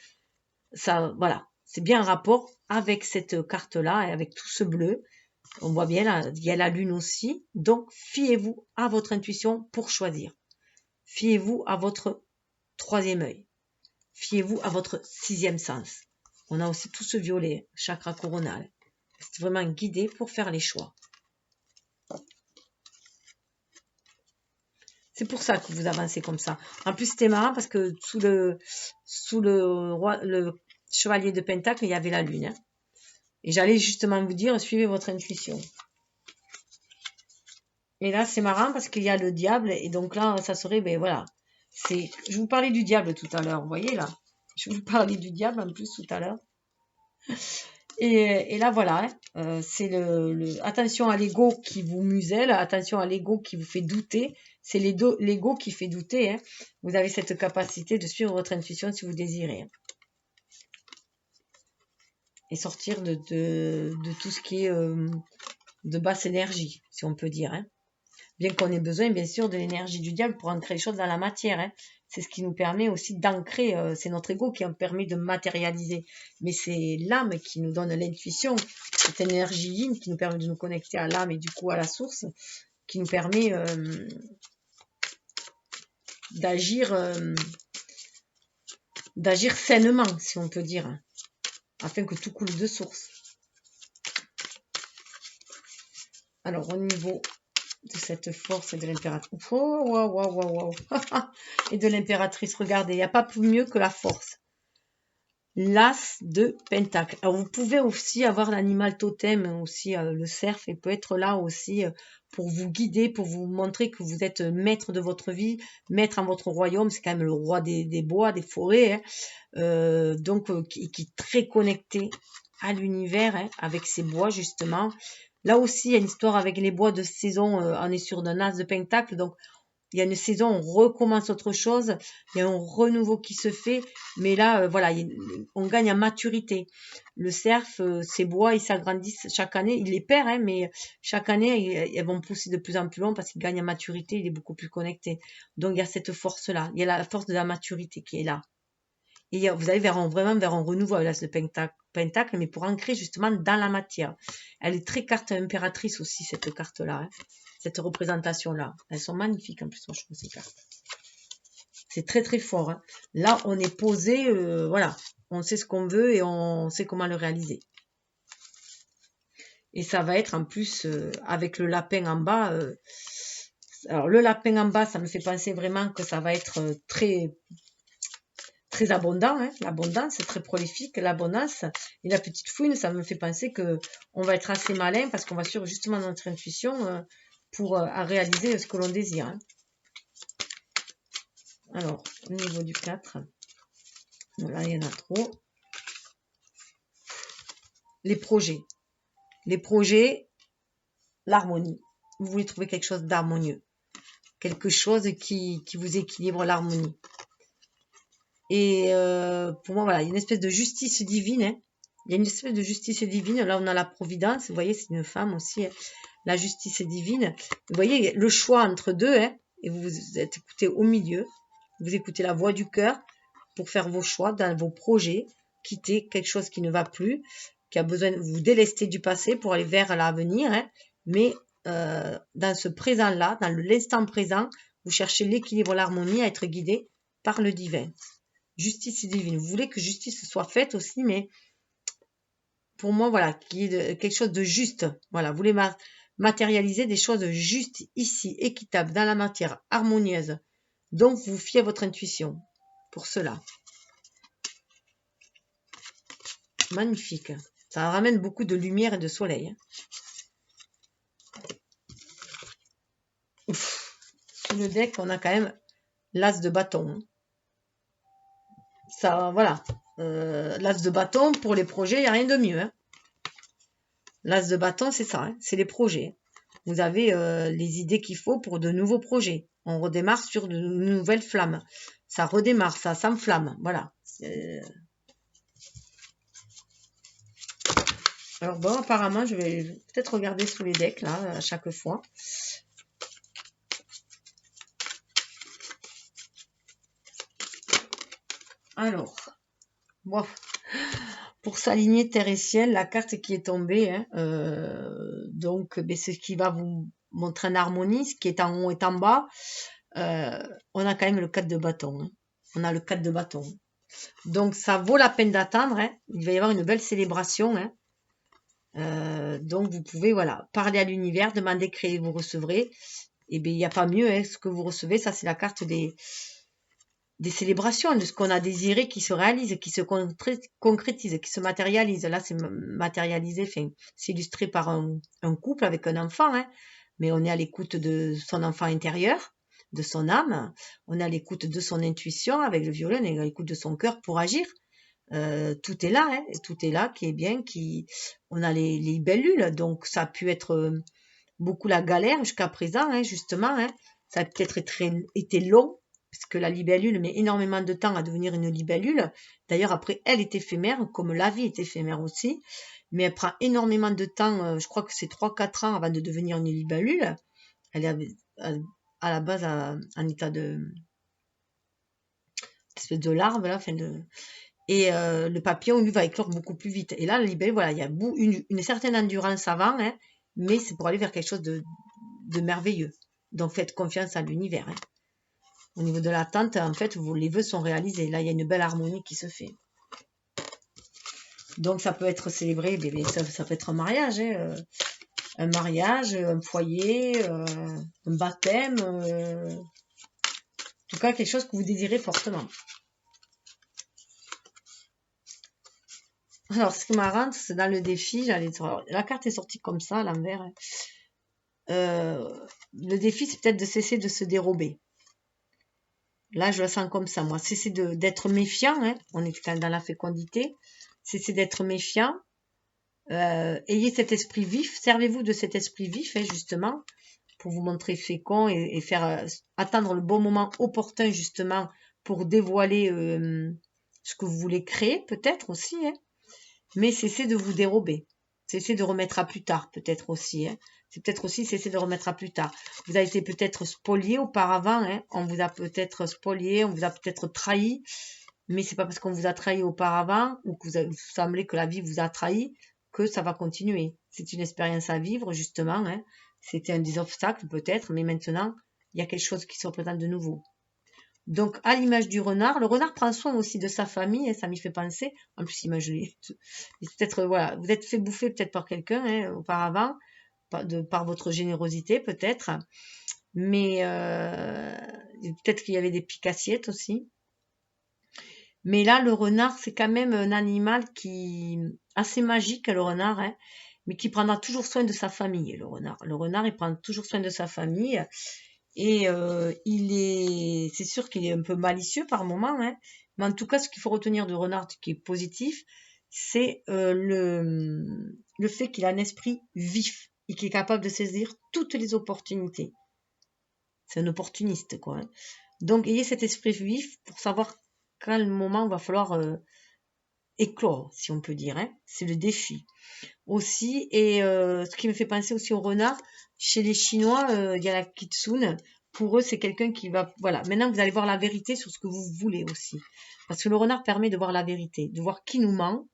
ça, voilà, c'est bien en rapport avec cette carte-là et avec tout ce bleu. On voit bien là, il y a la lune aussi. Donc, fiez-vous à votre intuition pour choisir. Fiez-vous à votre troisième œil. Fiez-vous à votre sixième sens. On a aussi tout ce violet, chakra coronal. C'est vraiment guidé pour faire les choix. C'est pour ça que vous avancez comme ça. En plus, c'était marrant parce que sous le chevalier de Pentacle, il y avait la lune. Hein. Et j'allais justement vous dire, suivez votre intuition. Et là, c'est marrant parce qu'il y a le diable. Et donc là, ça serait, ben voilà. Je vous parlais du diable tout à l'heure. Vous voyez là? Je vous parlais du diable en plus tout à l'heure. Et là, voilà. Hein, c'est attention à l'ego qui vous muselle. Attention à l'ego qui vous fait douter. C'est l'ego qui fait douter. Hein. Vous avez cette capacité de suivre votre intuition si vous désirez. Hein. Et sortir de tout ce qui est de basse énergie, si on peut dire. Hein. Bien qu'on ait besoin, bien sûr, de l'énergie du diable pour ancrer les choses dans la matière. Hein. C'est ce qui nous permet aussi d'ancrer, c'est notre ego qui nous permet de matérialiser. Mais c'est l'âme qui nous donne l'intuition, cette énergie yin qui nous permet de nous connecter à l'âme et du coup à la source, qui nous permet d'agir sainement, si on peut dire, hein, afin que tout coule de source. Alors, au niveau de cette force et de l'impératrice. Oh, wow. Et de l'impératrice, regardez, il n'y a pas plus mieux que la force. L'as de pentacle. Alors, vous pouvez aussi avoir l'animal totem, aussi le cerf, et peut être là aussi pour vous guider, pour vous montrer que vous êtes maître de votre vie, maître en votre royaume. C'est quand même le roi des bois, des forêts, hein, qui est très connecté à l'univers, hein, avec ses bois, justement. Là aussi, il y a une histoire avec les bois de saison. On est sur un as de pentacle, donc il y a une saison, on recommence autre chose, il y a un renouveau qui se fait, mais là, voilà, on gagne en maturité. Le cerf, ces bois, ils s'agrandissent chaque année, il les perd, hein, mais chaque année, elles vont pousser de plus en plus long parce qu'il gagne en maturité, il est beaucoup plus connecté. Donc, il y a cette force-là, il y a la force de la maturité qui est là. Et vous allez vraiment vers un renouveau avec l'as de pentacle, mais pour ancrer justement dans la matière. Elle est très carte impératrice aussi, cette carte-là, hein, cette représentation-là. Elles sont magnifiques en plus, moi je trouve ces cartes. C'est très très fort. Hein. Là, on est posé, voilà, on sait ce qu'on veut et on sait comment le réaliser. Et ça va être en plus avec le lapin en bas. Alors le lapin en bas, ça me fait penser vraiment que ça va être très abondant, hein. L'abondance, c'est très prolifique, l'abondance. Et la petite fouine, ça me fait penser que on va être assez malin parce qu'on va suivre justement notre intuition pour réaliser ce que l'on désire. Hein. Alors, au niveau du 4, là, il y en a trop. Les projets. Les projets, l'harmonie. Vous voulez trouver quelque chose d'harmonieux. Quelque chose qui vous équilibre l'harmonie. Et pour moi, voilà, il y a une espèce de justice divine. Hein. Il y a une espèce de justice divine. Là, on a la providence. Vous voyez, c'est une femme aussi. Hein. La justice divine. Vous voyez, le choix entre deux. Hein, et vous êtes écouté au milieu. Vous écoutez la voix du cœur pour faire vos choix dans vos projets. Quitter quelque chose qui ne va plus, qui a besoin de vous délester du passé pour aller vers l'avenir. Hein. Mais dans ce présent-là, dans l'instant présent, vous cherchez l'équilibre, l'harmonie, à être guidé par le divin. Justice divine. Vous voulez que justice soit faite aussi, mais pour moi, voilà, qu'il y ait quelque chose de juste. Voilà, vous voulez matérialiser des choses justes ici, équitables, dans la matière, harmonieuse. Donc, vous fiez à votre intuition pour cela. Magnifique. Ça ramène beaucoup de lumière et de soleil. Sous le deck, on a quand même l'as de bâton. Ça, voilà. L'as de bâton, pour les projets, il n'y a rien de mieux. Hein. L'as de bâton, c'est ça, hein, c'est les projets. Vous avez les idées qu'il faut pour de nouveaux projets. On redémarre sur de nouvelles flammes. Ça redémarre, ça s'enflamme. Voilà. Alors bon, apparemment, je vais peut-être regarder sous les decks, là, à chaque fois. Alors, bon, pour s'aligner terre et ciel, la carte qui est tombée, hein, donc c'est ce qui va vous montrer en harmonie, ce qui est en haut et en bas. On a quand même le 4 de bâton. Hein. on a le 4 de bâton. Donc, ça vaut la peine d'attendre. Hein. Il va y avoir une belle célébration. Hein. Donc, vous pouvez, voilà, parler à l'univers, demander, créer, vous recevrez. Et bien, il n'y a pas mieux. Hein. Ce que vous recevez, ça, c'est la carte des célébrations, de ce qu'on a désiré qui se réalise, qui se concrétise, qui se matérialise. Là, c'est matérialisé, enfin, c'est illustré par un couple avec un enfant. Hein. Mais on est à l'écoute de son enfant intérieur, de son âme. On est à l'écoute de son intuition avec le violet. On est à l'écoute de son cœur pour agir. Tout est là, hein, tout est là, qui est bien, on a les libellules, donc ça a pu être beaucoup la galère jusqu'à présent, hein, justement, hein, ça a peut-être été long, parce que la libellule met énormément de temps à devenir une libellule, d'ailleurs après elle est éphémère, comme la vie est éphémère aussi, mais elle prend énormément de temps, je crois que c'est 3-4 ans avant de devenir une libellule, elle est à la base en état espèce de larve, là, enfin de... Et le papillon, lui, va éclore beaucoup plus vite. Et là, la libellule, voilà, il y a une certaine endurance avant, hein, mais c'est pour aller vers quelque chose de merveilleux. Donc, faites confiance à l'univers. Hein. Au niveau de l'attente, en fait, les vœux sont réalisés. Là, il y a une belle harmonie qui se fait. Donc, ça peut être célébré, bébé, ça peut être un mariage. Hein, un mariage, un foyer, un baptême. En tout cas, quelque chose que vous désirez fortement. Alors, ce qui m'arrange, c'est dans le défi, la carte est sortie comme ça, à l'envers. Hein. Le défi, c'est peut-être de cesser de se dérober. Là, je le sens comme ça, moi. Cesser d'être méfiant, hein. On est quand même dans la fécondité. Cesser d'être méfiant. Ayez cet esprit vif. Servez-vous de cet esprit vif, hein, justement, pour vous montrer fécond et faire attendre le bon moment opportun, justement, pour dévoiler ce que vous voulez créer, peut-être aussi, hein. Mais cessez de vous dérober. Cessez de remettre à plus tard, peut-être aussi. Hein. C'est peut-être aussi cesser de remettre à plus tard. Vous avez été peut-être spolié auparavant. Hein. On vous a peut-être spolié, on vous a peut-être trahi. Mais c'est pas parce qu'on vous a trahi auparavant ou que vous semblez que la vie vous a trahi que ça va continuer. C'est une expérience à vivre, justement. Hein. C'était un des obstacles, peut-être. Mais maintenant, il y a quelque chose qui se représente de nouveau. Donc, à l'image du renard, le renard prend soin aussi de sa famille, hein, ça m'y fait penser. En plus, imaginez, peut-être, voilà, vous êtes fait bouffer peut-être par quelqu'un hein, auparavant, par votre générosité peut-être, mais peut-être qu'il y avait des piques-assiettes aussi. Mais là, le renard, c'est quand même un animal qui assez magique, le renard, hein, mais qui prendra toujours soin de sa famille, le renard. Le renard, il prend toujours soin de sa famille. Et c'est sûr qu'il est un peu malicieux par moment, hein, mais en tout cas, ce qu'il faut retenir de Renard qui est positif, c'est le fait qu'il a un esprit vif et qu'il est capable de saisir toutes les opportunités. C'est un opportuniste, quoi. Hein. Donc, ayez cet esprit vif pour savoir quel moment il va falloir éclore, si on peut dire. Hein. C'est le défi aussi. Et ce qui me fait penser aussi au renard, chez les Chinois, il y a la kitsune. Pour eux, c'est quelqu'un qui va... Voilà, maintenant vous allez voir la vérité sur ce que vous voulez aussi. Parce que le renard permet de voir la vérité, de voir qui nous ment.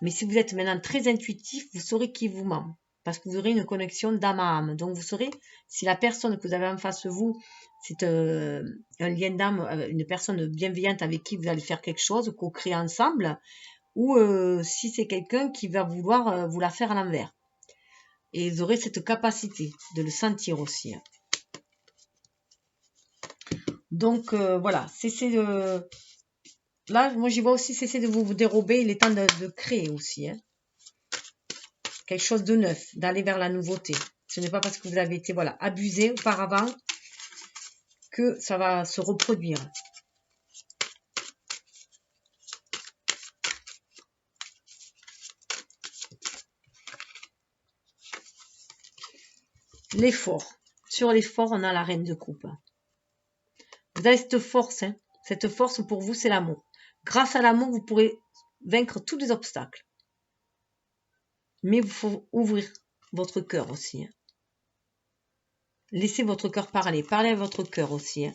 Mais si vous êtes maintenant très intuitif, vous saurez qui vous ment. Parce que vous aurez une connexion d'âme à âme. Donc vous saurez si la personne que vous avez en face de vous, c'est un lien d'âme, une personne bienveillante avec qui vous allez faire quelque chose, co-créer ensemble, ou si c'est quelqu'un qui va vouloir vous la faire à l'envers. Et vous aurez cette capacité de le sentir aussi. Donc voilà, cessez de... Là, moi j'y vois aussi cesser de vous dérober, il est temps de créer aussi. Hein. Quelque chose de neuf, d'aller vers la nouveauté. Ce n'est pas parce que vous avez été voilà, abusé auparavant que ça va se reproduire. L'effort. Sur l'effort, on a la reine de coupe. Vous avez cette force. Hein. Cette force, pour vous, c'est l'amour. Grâce à l'amour, vous pourrez vaincre tous les obstacles. Mais il faut ouvrir votre cœur aussi. Hein. Laissez votre cœur parler. Parlez à votre cœur aussi. Hein.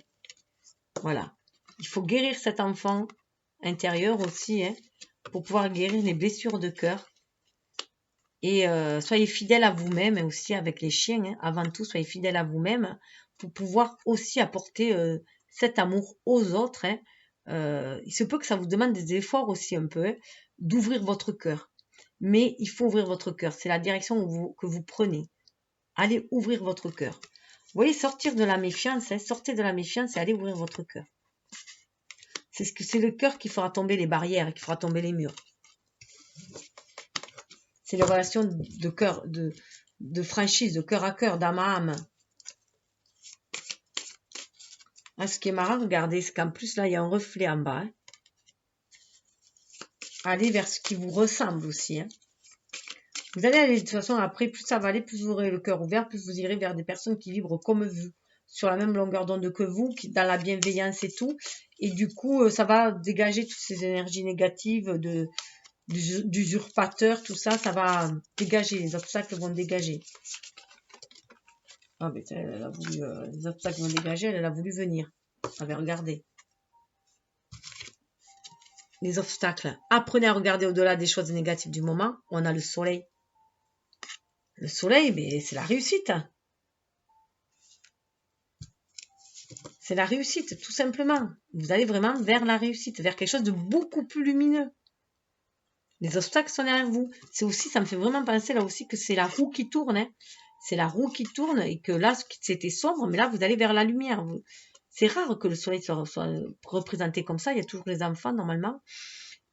Voilà. Il faut guérir cet enfant intérieur aussi, hein, pour pouvoir guérir les blessures de cœur. Et soyez fidèle à vous-même, aussi avec les chiens. Hein. Avant tout, soyez fidèle à vous-même pour pouvoir aussi apporter cet amour aux autres, hein, il se peut que ça vous demande des efforts aussi un peu, hein, d'ouvrir votre cœur. Mais il faut ouvrir votre cœur. C'est la direction que vous prenez. Allez ouvrir votre cœur. Vous voyez, sortir de la méfiance, hein, sortez de la méfiance et allez ouvrir votre cœur. C'est le cœur qui fera tomber les barrières, qui fera tomber les murs. C'est les relations de cœur, de franchise, de cœur à cœur, d'âme à âme. Ah, ce qui est marrant, regardez, c'est qu'en plus, là, il y a un reflet en bas. Hein. Allez vers ce qui vous ressemble aussi. Hein. Vous allez aller, de toute façon, après, plus ça va aller, plus vous aurez le cœur ouvert, plus vous irez vers des personnes qui vibrent comme vous, sur la même longueur d'onde que vous, qui dans la bienveillance et tout. Et du coup, ça va dégager toutes ces énergies négatives d'usurpateur, tout ça, ça va dégager, les obstacles vont dégager. Ah, mais elle a voulu, les obstacles vont dégager, elle a voulu venir. Allez, regardez. Les obstacles. Apprenez à regarder au-delà des choses négatives du moment. On a le soleil. Le soleil, mais c'est la réussite. C'est la réussite, tout simplement. Vous allez vraiment vers la réussite, vers quelque chose de beaucoup plus lumineux. Les obstacles sont derrière vous. C'est aussi, ça me fait vraiment penser là aussi que c'est la roue qui tourne. Hein. C'est la roue qui tourne et que là, c'était sombre, mais là, vous allez vers la lumière. C'est rare que le soleil soit représenté comme ça. Il y a toujours les enfants, normalement.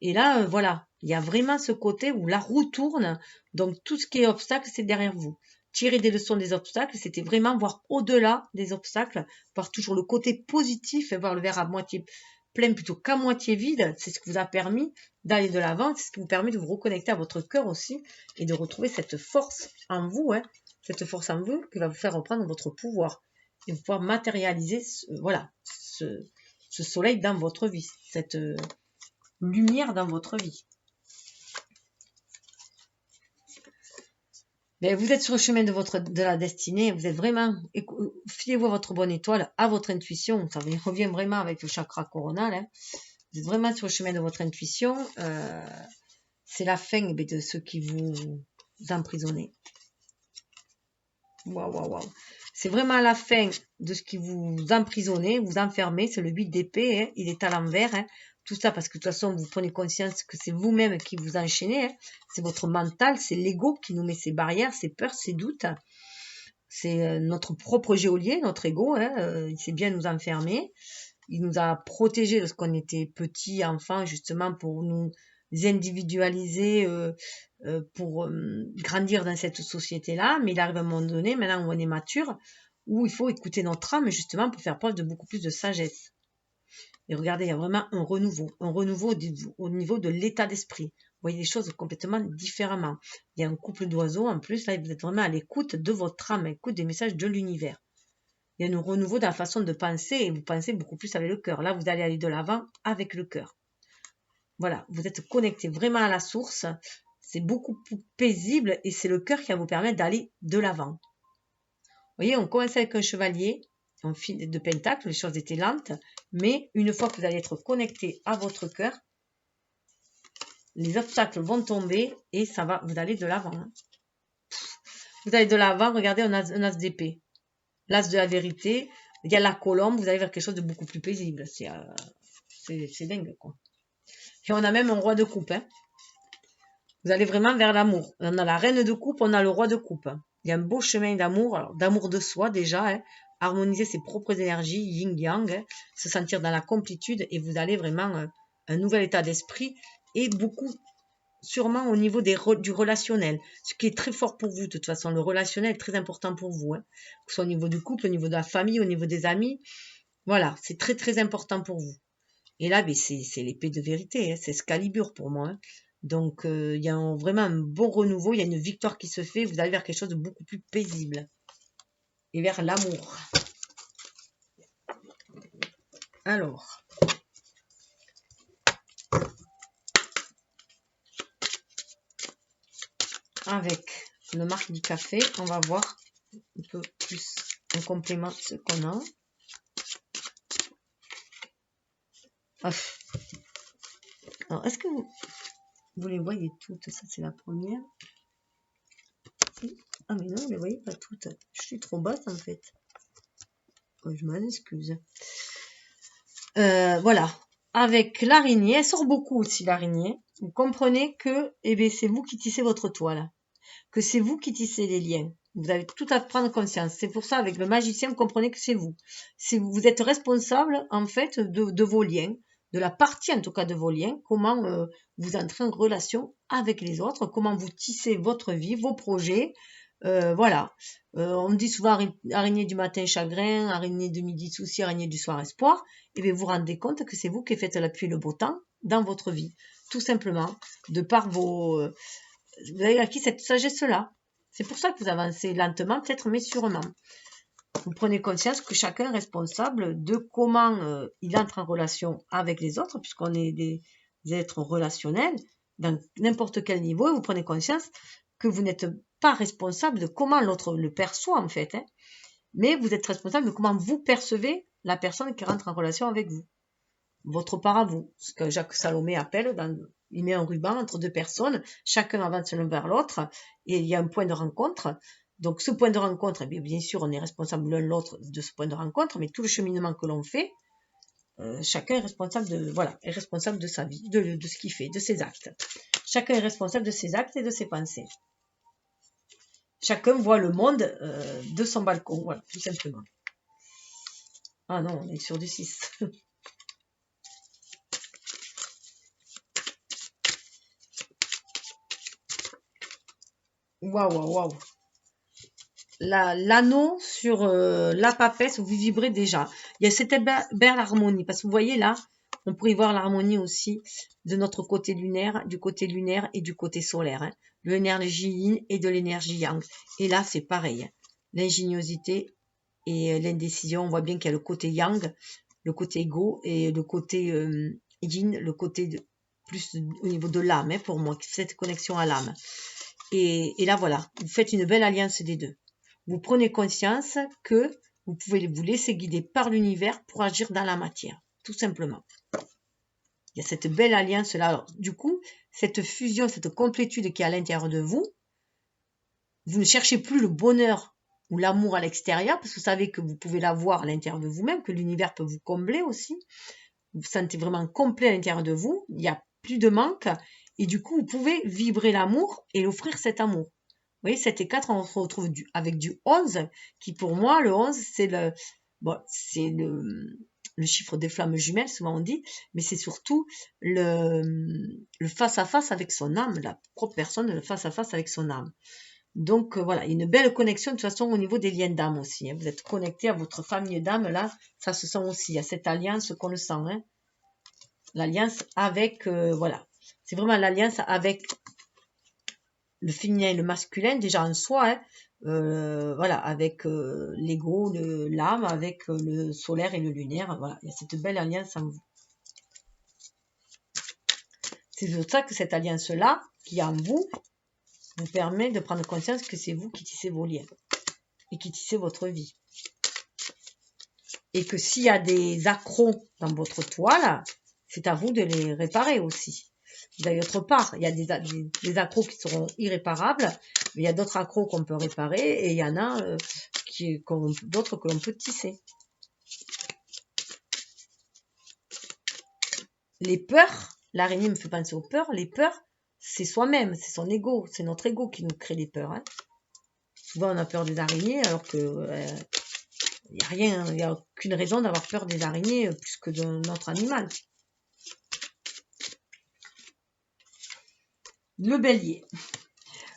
Et là, voilà, il y a vraiment ce côté où la roue tourne. Donc, tout ce qui est obstacle, c'est derrière vous. Tirer des leçons des obstacles, c'était vraiment voir au-delà des obstacles, voir toujours le côté positif et voir le verre à moitié plein plutôt qu'à moitié vide. C'est ce qui vous a permis d'aller de l'avant. C'est ce qui vous permet de vous reconnecter à votre cœur aussi et de retrouver cette force en vous, hein, cette force en vous qui va vous faire reprendre votre pouvoir et vous pouvoir matérialiser voilà, ce soleil dans votre vie, cette lumière dans votre vie. Mais vous êtes sur le chemin de la destinée, vous êtes vraiment, fiez-vous à votre bonne étoile, à votre intuition, ça revient vraiment avec le chakra coronal, hein. Vous êtes vraiment sur le chemin de votre intuition, c'est la fin de ceux qui vous emprisonnez. Waouh, waouh, waouh. C'est vraiment la fin de ce qui vous emprisonnez, vous enfermez, c'est le 8 d'épée, hein, il est à l'envers, hein. Tout ça parce que de toute façon, vous prenez conscience que c'est vous-même qui vous enchaînez. Hein. C'est votre mental, c'est l'ego qui nous met ces barrières, ces peurs, ces doutes. C'est notre propre geôlier, notre ego. Hein. Il sait bien nous enfermer. Il nous a protégés lorsqu'on était petit, enfant, justement pour nous individualiser, pour grandir dans cette société-là. Mais il arrive à un moment donné, maintenant où on est mature, où il faut écouter notre âme justement pour faire preuve de beaucoup plus de sagesse. Et regardez, il y a vraiment un renouveau au niveau de l'état d'esprit. Vous voyez les choses complètement différemment. Il y a un couple d'oiseaux en plus, là vous êtes vraiment à l'écoute de votre âme, à l'écoute des messages de l'univers. Il y a un renouveau dans la façon de penser et vous pensez beaucoup plus avec le cœur. Là, vous allez aller de l'avant avec le cœur. Voilà, vous êtes connecté vraiment à la source. C'est beaucoup plus paisible et c'est le cœur qui va vous permettre d'aller de l'avant. Vous voyez, on commence avec un chevalier, un fil de pentacle, les choses étaient lentes, mais une fois que vous allez être connecté à votre cœur, les obstacles vont tomber et ça va, vous allez de l'avant. Hein. Vous allez de l'avant, regardez, on a un as d'épée, l'as de la vérité, il y a la colombe, vous allez vers quelque chose de beaucoup plus paisible. C'est dingue, quoi. Et on a même un roi de coupe. Hein. Vous allez vraiment vers l'amour. On a la reine de coupe, on a le roi de coupe. Il y a un beau chemin d'amour, d'amour de soi déjà, hein, harmoniser ses propres énergies, yin-yang, hein, se sentir dans la complétude et vous allez vraiment un nouvel état d'esprit et beaucoup, sûrement au niveau du relationnel, ce qui est très fort pour vous de toute façon. Le relationnel est très important pour vous, hein, que ce soit au niveau du couple, au niveau de la famille, au niveau des amis. Voilà, c'est très très important pour vous. Et là, c'est l'épée de vérité, hein, c'est Excalibur pour moi. Hein. Donc, il y a vraiment un bon renouveau, il y a une victoire qui se fait, vous allez vers quelque chose de beaucoup plus paisible. Et vers l'amour. Alors. Avec le marque du café, on va voir un peu plus en complément de ce qu'on a. Alors, est-ce que vous les voyez toutes? Ça, c'est la première. Ah, mais non, vous les voyez pas toutes. Je suis trop basse, en fait. Oh, je m'en excuse. Voilà. Avec l'araignée, elle sort beaucoup aussi l'araignée. Vous comprenez que c'est vous qui tissez votre toile, que c'est vous qui tissez les liens. Vous avez tout à prendre conscience. C'est pour ça, avec le magicien, vous comprenez que c'est vous. Vous êtes responsable, en fait, de vos liens, de la partie, en tout cas, de vos liens, comment vous entrez en relation avec les autres, comment vous tissez votre vie, vos projets. Voilà. On dit souvent araignée du matin chagrin, araignée de midi souci, araignée du soir espoir. Et bien, vous vous rendez compte que c'est vous qui faites la pluie et le beau temps dans votre vie. Tout simplement, de par vos... vous avez acquis cette sagesse-là. C'est pour ça que vous avancez lentement, peut-être, mais sûrement. Vous prenez conscience que chacun est responsable de comment il entre en relation avec les autres, puisqu'on est des êtres relationnels, dans n'importe quel niveau, et vous prenez conscience que vous n'êtes pas responsable de comment l'autre le perçoit, en fait, hein, mais vous êtes responsable de comment vous percevez la personne qui rentre en relation avec vous. Votre part à vous, ce que Jacques Salomé appelle il met un ruban entre deux personnes, chacun avance l'un vers l'autre, et il y a un point de rencontre. Donc ce point de rencontre, eh bien sûr, on est responsable l'un l'autre de ce point de rencontre, mais tout le cheminement que l'on fait, chacun est responsable est responsable de sa vie, de ce qu'il fait, de ses actes. Chacun est responsable de ses actes et de ses pensées. Chacun voit le monde de son balcon, voilà, tout simplement. Ah non, on est sur du 6. Waouh. L'anneau sur la papesse, vous vibrez déjà. Il y a cette belle harmonie, parce que vous voyez là, on pourrait voir l'harmonie aussi de notre côté lunaire, du côté lunaire et du côté solaire. Hein. De l'énergie yin et de l'énergie yang. Et là, c'est pareil. Hein. L'ingéniosité et l'indécision, on voit bien qu'il y a le côté yang, le côté ego, et le côté yin, le côté plus au niveau de l'âme, hein, pour moi, cette connexion à l'âme. Et là, voilà, vous faites une belle alliance des deux. Vous prenez conscience que vous pouvez vous laisser guider par l'univers pour agir dans la matière, tout simplement. Il y a cette belle alliance-là. Alors, du coup, cette fusion, cette complétude qui est à l'intérieur de vous, vous ne cherchez plus le bonheur ou l'amour à l'extérieur, parce que vous savez que vous pouvez l'avoir à l'intérieur de vous-même, que l'univers peut vous combler aussi. Vous vous sentez vraiment complet à l'intérieur de vous, il n'y a plus de manque, et du coup, vous pouvez vibrer l'amour et l'offrir cet amour. Vous voyez, 7 et 4, on se retrouve avec du 11, qui pour moi, le 11, c'est le chiffre des flammes jumelles, souvent on dit, mais c'est surtout le face-à-face avec son âme, la propre personne, le face-à-face avec son âme. Donc voilà, il y a une belle connexion de toute façon au niveau des liens d'âme aussi. Hein. Vous êtes connecté à votre famille d'âme, là, ça se sent aussi. Il y a cette alliance qu'on le sent. Hein. L'alliance avec, voilà, c'est vraiment l'alliance avec le féminin et le masculin déjà en soi, hein, voilà, avec l'ego, l'âme, avec le solaire et le lunaire, voilà, il y a cette belle alliance en vous. C'est pour ça que cette alliance-là, qui est en vous, vous permet de prendre conscience que c'est vous qui tissez vos liens et qui tissez votre vie. Et que s'il y a des accros dans votre toile, c'est à vous de les réparer aussi. Vous avez autre part, il y a des accros qui seront irréparables, mais il y a d'autres accros qu'on peut réparer et il y en a d'autres que l'on peut tisser. Les peurs, l'araignée me fait penser aux peurs, les peurs, c'est soi-même, c'est son ego, c'est notre ego qui nous crée les peurs. Hein. Souvent on a peur des araignées alors que il n'y a aucune raison d'avoir peur des araignées plus que d'un autre animal. Le bélier.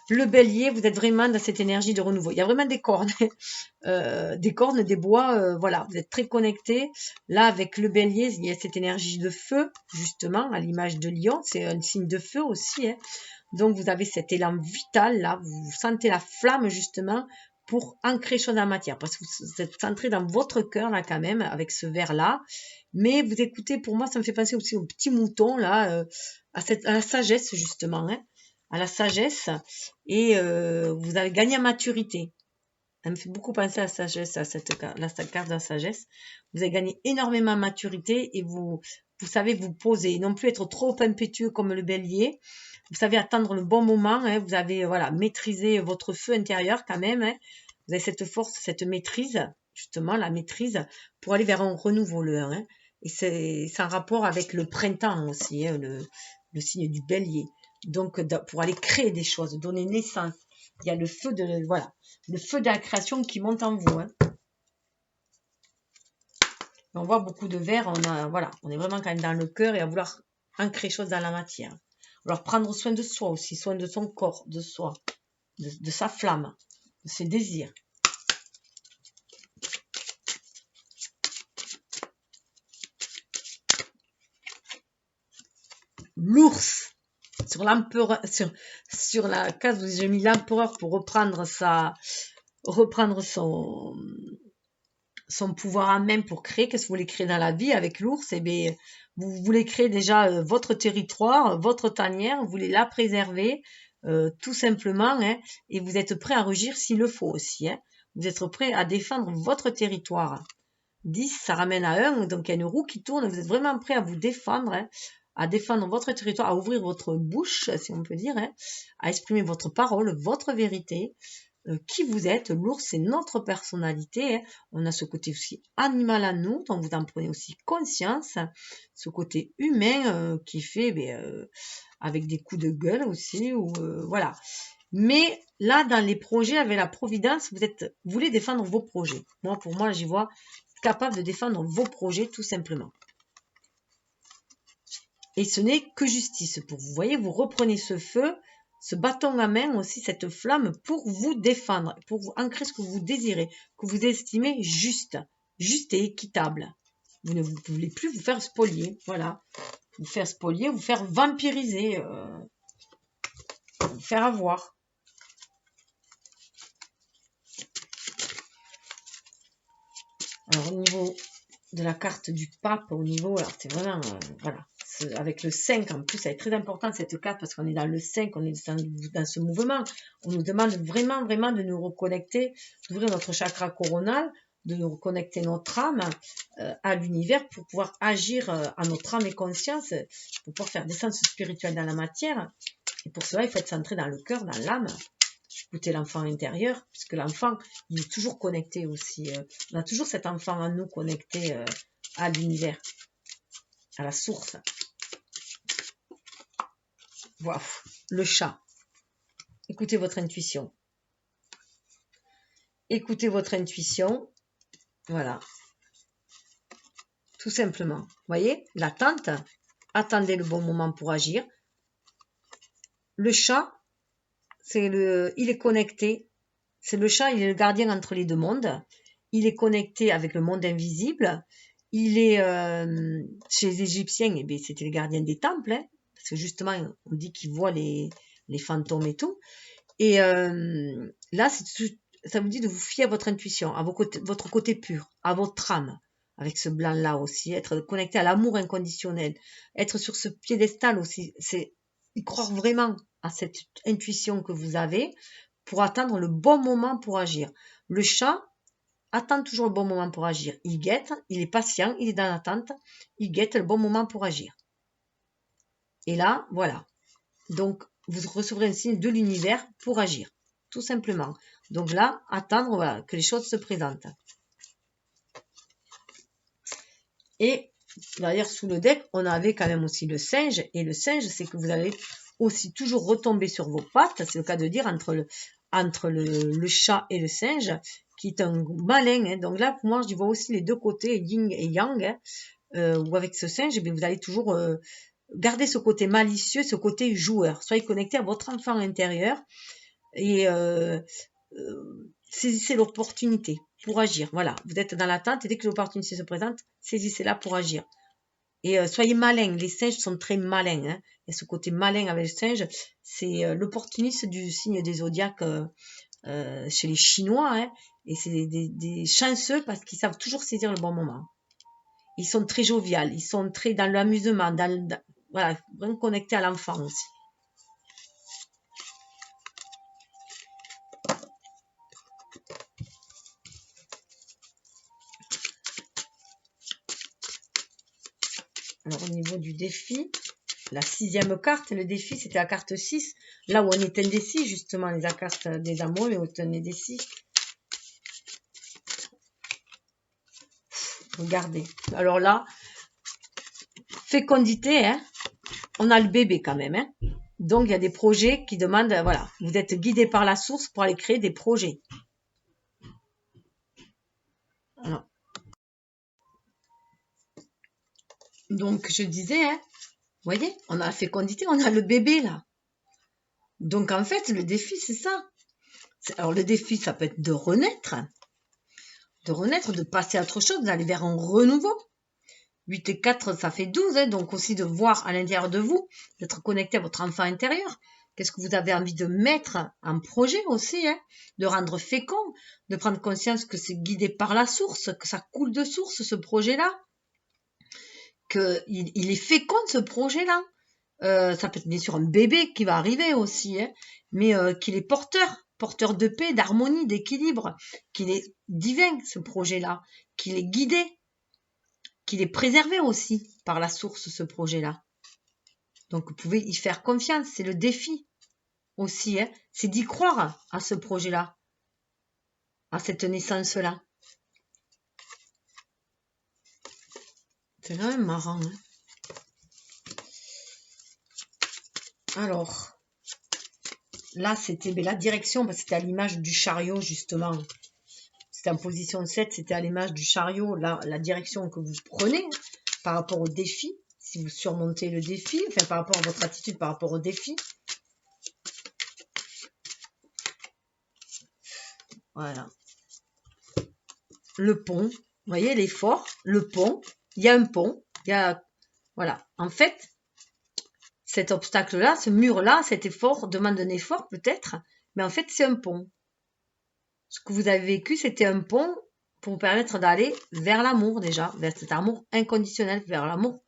Le bélier, vous êtes vraiment dans cette énergie de renouveau. Il y a vraiment des cornes, des bois, voilà, vous êtes très connectés. Là, avec le bélier, il y a cette énergie de feu, justement, à l'image de lion, c'est un signe de feu aussi. Hein. Donc, vous avez cet élan vital, là, vous sentez la flamme, justement, pour ancrer chose en matière, parce que vous êtes centré dans votre cœur, là, quand même, avec ce verre-là. Mais vous écoutez, pour moi, ça me fait penser aussi au petit mouton, là, à la sagesse, justement, hein. À la sagesse, et vous avez gagné en maturité. Ça me fait beaucoup penser à la sagesse, à la carte de la sagesse. Vous avez gagné énormément en maturité et vous savez vous poser, non plus être trop impétueux comme le bélier. Vous savez attendre le bon moment. Hein. Vous avez maîtrisé votre feu intérieur quand même. Hein. Vous avez cette force, cette maîtrise, justement la maîtrise pour aller vers un renouveau le 1. Hein. Et c'est en rapport avec le printemps aussi, hein, le signe du bélier. Donc, pour aller créer des choses, donner naissance. Il y a le feu de, voilà, le feu de la création qui monte en vous. Hein. On voit beaucoup de verre, voilà, on est vraiment quand même dans le cœur et à vouloir ancrer choses dans la matière. Alors, prendre soin de soi aussi, soin de son corps, de soi, de sa flamme, de ses désirs. L'ours, sur l'empereur, sur la case où j'ai mis l'empereur pour reprendre son pouvoir en main pour créer. Qu'est-ce que vous voulez créer dans la vie avec l'ours? Eh bien, vous voulez créer déjà votre territoire, votre tanière, vous voulez la préserver, tout simplement, hein, et vous êtes prêt à rugir s'il le faut aussi. Hein. Vous êtes prêt à défendre votre territoire. 10, ça ramène à 1, donc il y a une roue qui tourne, vous êtes vraiment prêt à vous défendre, hein, à défendre votre territoire, à ouvrir votre bouche, si on peut dire, hein, à exprimer votre parole, votre vérité, qui vous êtes. L'ours, c'est notre personnalité, hein. On a ce côté aussi animal à nous, donc vous en prenez aussi conscience, ce côté humain qui fait avec des coups de gueule aussi, ou voilà. Mais là, dans les projets avec la Providence, vous voulez défendre vos projets. Pour moi, j'y vois capable de défendre vos projets tout simplement. Et ce n'est que justice pour vous. Vous voyez, vous reprenez ce feu, ce bâton à main aussi, cette flamme pour vous défendre, pour vous ancrer ce que vous désirez, que vous estimez juste et équitable. Vous ne voulez plus vous faire spolier, voilà. Vous faire spolier, vous faire vampiriser, vous faire avoir. Alors, au niveau de la carte du pape, au niveau, alors c'est vraiment, voilà, avec le 5 en plus, ça est très important cette carte parce qu'on est dans le 5, on est dans ce mouvement. On nous demande vraiment, vraiment de nous reconnecter, d'ouvrir notre chakra coronal, de nous reconnecter notre âme à l'univers pour pouvoir agir à notre âme et conscience, pour pouvoir faire descendre ce spirituel dans la matière. Et pour cela, il faut être centré dans le cœur, dans l'âme. Écouter l'enfant intérieur, puisque l'enfant, il est toujours connecté aussi. On a toujours cet enfant en nous connecté à l'univers, à la source. Wow. Le chat. Écoutez votre intuition. Écoutez votre intuition. Voilà. Tout simplement. Vous voyez, l'attente. Attendez le bon moment pour agir. Le chat, il est connecté. C'est le chat, il est le gardien entre les deux mondes. Il est connecté avec le monde invisible. Il est, chez les Égyptiens, eh bien, c'était le gardien des temples, hein, parce que justement, on dit qu'il voit les fantômes et tout. Et là, ça vous dit de vous fier à votre intuition, à votre côté pur, à votre âme, avec ce blanc-là aussi, être connecté à l'amour inconditionnel, être sur ce piédestal aussi, c'est y croire vraiment à cette intuition que vous avez pour attendre le bon moment pour agir. Le chat attend toujours le bon moment pour agir. Il guette, il est patient, il est dans l'attente, il guette le bon moment pour agir. Et là, voilà. Donc, vous recevrez un signe de l'univers pour agir, tout simplement. Donc là, attendre voilà, que les choses se présentent. Et d'ailleurs, sous le deck, on avait quand même aussi le singe. Et le singe, c'est que vous allez aussi toujours retomber sur vos pattes. C'est le cas de dire entre le chat et le singe, qui est un malin. Hein. Donc là, pour moi, je vois aussi les deux côtés, yin et yang. Hein. Ou avec ce singe, eh bien, vous allez toujours garder ce côté malicieux, ce côté joueur. Soyez connecté à votre enfant intérieur et saisissez l'opportunité pour agir. Voilà, vous êtes dans l'attente et dès que l'opportunité se présente, saisissez-la pour agir. Et soyez malins, les singes sont très malins. Hein. Et ce côté malin avec le singe, c'est l'opportuniste du signe des zodiaques chez les Chinois. Hein. Et c'est des chanceux parce qu'ils savent toujours saisir le bon moment. Ils sont très joviaux, ils sont très dans l'amusement, voilà, vraiment connectés à l'enfant aussi. Alors, au niveau du défi, la 6e carte, le défi, c'était la carte 6. Là où on est indécis, justement, les cartes des amours, mais où on est indécis. Regardez. Alors là, fécondité, hein, on a le bébé quand même. Hein. Donc, il y a des projets qui demandent, voilà, vous êtes guidé par la source pour aller créer des projets. Voilà. Donc, je disais, hein, vous voyez, on a la fécondité, on a le bébé là. Donc, en fait, le défi, c'est ça. Alors, le défi, ça peut être de renaître, de passer à autre chose, d'aller vers un renouveau. 8 et 4, ça fait 12, hein, donc aussi de voir à l'intérieur de vous, d'être connecté à votre enfant intérieur. Qu'est-ce que vous avez envie de mettre en projet aussi, hein, de rendre fécond, de prendre conscience que c'est guidé par la source, que ça coule de source, ce projet-là, qu'il est fécond, ce projet-là. Ça peut être bien sûr un bébé qui va arriver aussi, hein, mais qu'il est porteur de paix, d'harmonie, d'équilibre, qu'il est divin, ce projet-là, qu'il est guidé, qu'il est préservé aussi par la source, ce projet-là. Donc, vous pouvez y faire confiance, c'est le défi aussi, hein, c'est d'y croire à ce projet-là, à cette naissance-là. C'est quand même marrant, hein. Alors, là, c'était la direction, parce que c'était à l'image du chariot, justement. C'était en position 7, c'était à l'image du chariot, là, la direction que vous prenez hein, par rapport au défi, si vous surmontez le défi, enfin par rapport à votre attitude par rapport au défi. Voilà. Le pont, vous voyez l'effort, le pont, il y a un pont, il y a... Voilà, en fait, cet obstacle-là, ce mur-là, cet effort demande un effort peut-être, mais en fait, c'est un pont. Ce que vous avez vécu, c'était un pont pour vous permettre d'aller vers l'amour déjà, vers cet amour inconditionnel, vers l'amour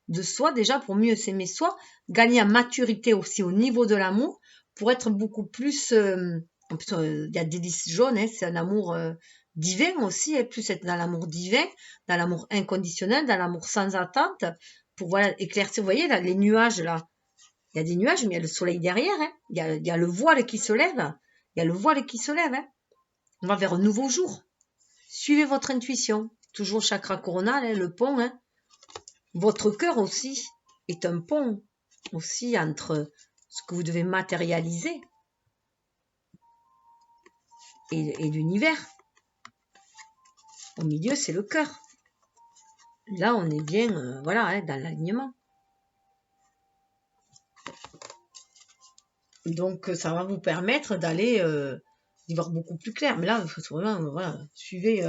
de soi déjà, pour mieux s'aimer soi, gagner en maturité aussi au niveau de l'amour, pour être beaucoup plus... en plus, il y a des listes jaunes, hein, c'est un amour divin aussi, et plus être dans l'amour divin, dans l'amour inconditionnel, dans l'amour sans attente, pour voilà, éclaircir, vous voyez là, les nuages là, il y a des nuages, mais il y a le soleil derrière, hein, il y a le voile qui se lève, il y a le voile qui se lève, hein. On va vers un nouveau jour. Suivez votre intuition. Toujours chakra coronal, hein, le pont. Hein. Votre cœur aussi est un pont aussi entre ce que vous devez matérialiser et l'univers. Au milieu, c'est le cœur. Là, on est bien voilà, hein, dans l'alignement. Donc, ça va vous permettre d'aller d'y voir beaucoup plus clair. Mais là, il faut vraiment, voilà, suivez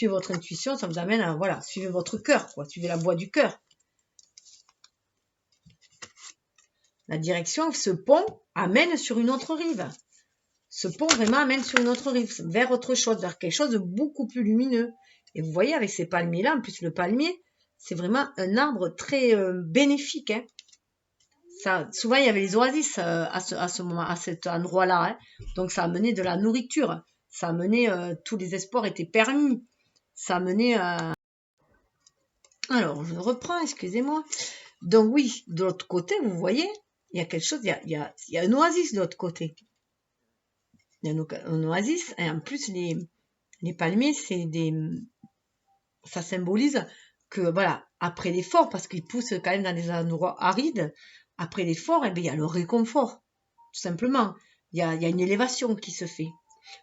votre intuition, ça vous amène à, voilà, suivez votre cœur, quoi, suivez la voie du cœur. La direction, ce pont amène sur une autre rive. Ce pont vraiment amène sur une autre rive, vers autre chose, vers quelque chose de beaucoup plus lumineux. Et vous voyez, avec ces palmiers-là, en plus le palmier, c'est vraiment un arbre très bénéfique, hein. Ça, souvent, il y avait les oasis à ce moment, à cet endroit-là. Hein. Donc, ça amenait de la nourriture. Ça amenait, tous les espoirs étaient permis. Ça amenait... Alors, je reprends, excusez-moi. Donc, oui, de l'autre côté, vous voyez, il y a quelque chose, il y a un oasis de l'autre côté. Il y a un oasis. Et en plus, les palmiers, ça symbolise que, voilà, après l'effort, parce qu'ils poussent quand même dans des endroits arides, après l'effort, eh bien, il y a le réconfort, tout simplement. Il y a une élévation qui se fait.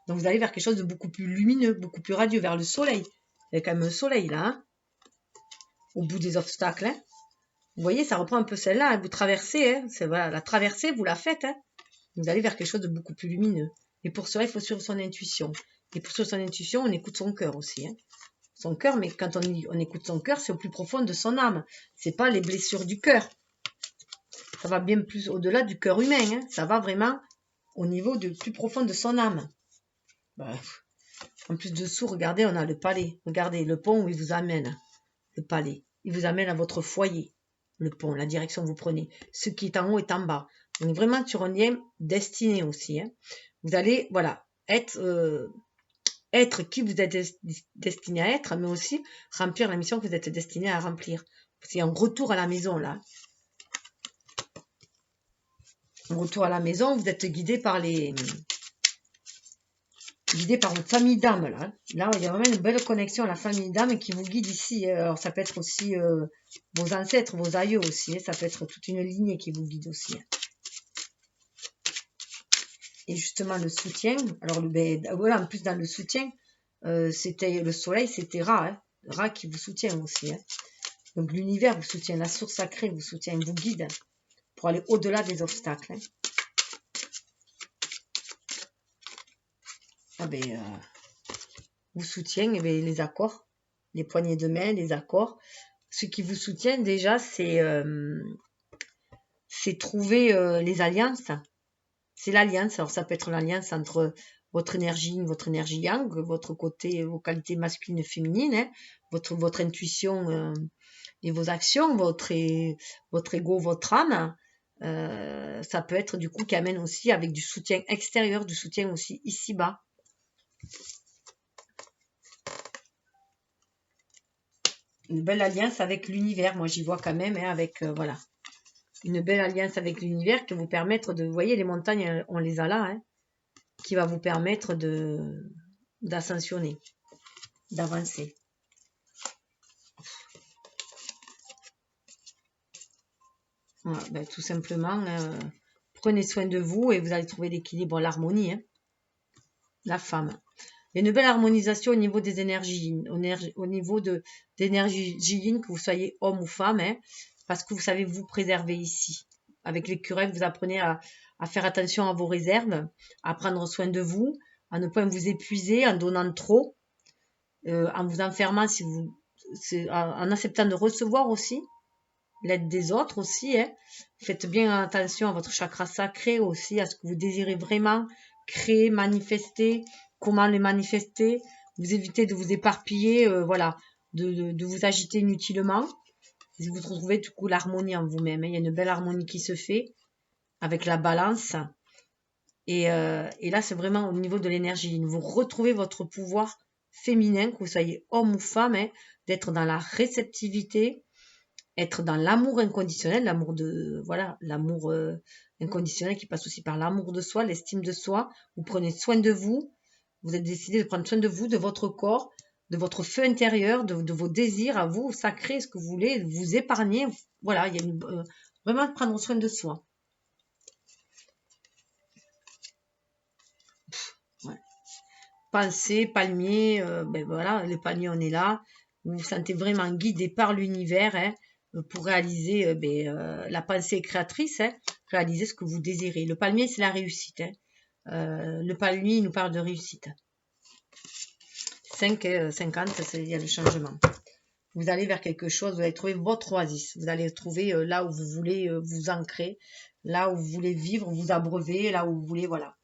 Donc, vous allez vers quelque chose de beaucoup plus lumineux, beaucoup plus radieux, vers le soleil. Il y a quand même un soleil, là, hein, au bout des obstacles. Hein. Vous voyez, ça reprend un peu celle-là. Hein, vous traversez, hein, voilà, la traversée, vous la faites. Hein. Vous allez vers quelque chose de beaucoup plus lumineux. Et pour cela, il faut suivre son intuition. Et pour suivre son intuition, on écoute son cœur aussi. Hein. Son cœur, mais quand on écoute son cœur, c'est au plus profond de son âme. C'est pas les blessures du cœur. Ça va bien plus au-delà du cœur humain. Hein. Ça va vraiment au niveau du plus profond de son âme. Bref. En plus dessous, regardez, on a le palais. Regardez, le pont où il vous amène. Le palais. Il vous amène à votre foyer. Le pont, la direction que vous prenez. Ce qui est en haut est en bas. Donc vraiment sur un lien destiné aussi. Hein. Vous allez, voilà, être qui vous êtes destiné à être, mais aussi remplir la mission que vous êtes destiné à remplir. C'est un retour à la maison, là. Un retour à la maison, vous êtes guidé par les guidé par votre famille d'âme, là. Là, il y a vraiment une belle connexion à la famille d'âme qui vous guide ici. Alors, ça peut être aussi vos ancêtres, vos aïeux aussi. Ça peut être toute une lignée qui vous guide aussi. Et justement, le soutien. Alors, voilà, en plus, dans le soutien, c'était le soleil, c'était Ra. Hein. Ra qui vous soutient aussi. Hein. Donc, l'univers vous soutient, la source sacrée vous soutient, vous guide pour aller au-delà des obstacles. Hein. Ah ben, vous soutient, eh bien, les accords, les poignées de main, les accords. Ce qui vous soutient déjà, c'est trouver les alliances. C'est l'alliance. Alors, ça peut être l'alliance entre votre énergie yang, votre côté, vos qualités masculines et féminines, hein, votre intuition et vos actions, votre ego, votre âme. Ça peut être du coup qui amène aussi avec du soutien extérieur, du soutien aussi ici-bas. Une belle alliance avec l'univers. Moi, j'y vois quand même, hein, avec, voilà. Une belle alliance avec l'univers qui va vous permettre de... Vous voyez, les montagnes, on les a là, hein, qui va vous permettre d'ascensionner, d'avancer. Voilà, ben, tout simplement, prenez soin de vous et vous allez trouver l'équilibre, l'harmonie, hein, la femme. Il y a une belle harmonisation au niveau des énergies, au niveau d'énergie yin, que vous soyez homme ou femme, hein, parce que vous savez vous préserver ici. Avec l'écureuil, vous apprenez à faire attention à vos réserves, à prendre soin de vous, à ne pas vous épuiser en donnant trop, en vous enfermant, en acceptant de recevoir aussi l'aide des autres aussi. Hein. Faites bien attention à votre chakra sacré aussi, à ce que vous désirez vraiment créer, manifester, comment les manifester. Vous évitez de vous éparpiller, voilà, de vous agiter inutilement. Vous retrouvez du coup l'harmonie en vous-même. Hein. Il y a une belle harmonie qui se fait avec la balance. Et là, c'est vraiment au niveau de l'énergie. Vous retrouvez votre pouvoir féminin, que vous soyez homme ou femme, hein, d'être dans la réceptivité, être dans l'amour inconditionnel, l'amour inconditionnel qui passe aussi par l'amour de soi, l'estime de soi. Vous prenez soin de vous. Vous êtes décidé de prendre soin de vous, de votre corps, de votre feu intérieur, de vos désirs à vous, sacrés, ce que vous voulez, vous épargner. Voilà, il y a vraiment de prendre soin de soi. Ouais. Pensée, palmier, ben voilà, le palmier, on est là. Vous vous sentez vraiment guidé par l'univers, hein, pour réaliser la pensée créatrice, hein, réaliser ce que vous désirez. Le palmier, c'est la réussite. Hein. Le palmier, il nous parle de réussite. 5, 50, il y a le changement. Vous allez vers quelque chose, vous allez trouver votre oasis. Vous allez trouver là où vous voulez vous ancrer, là où vous voulez vivre, vous abreuver, là où vous voulez, voilà.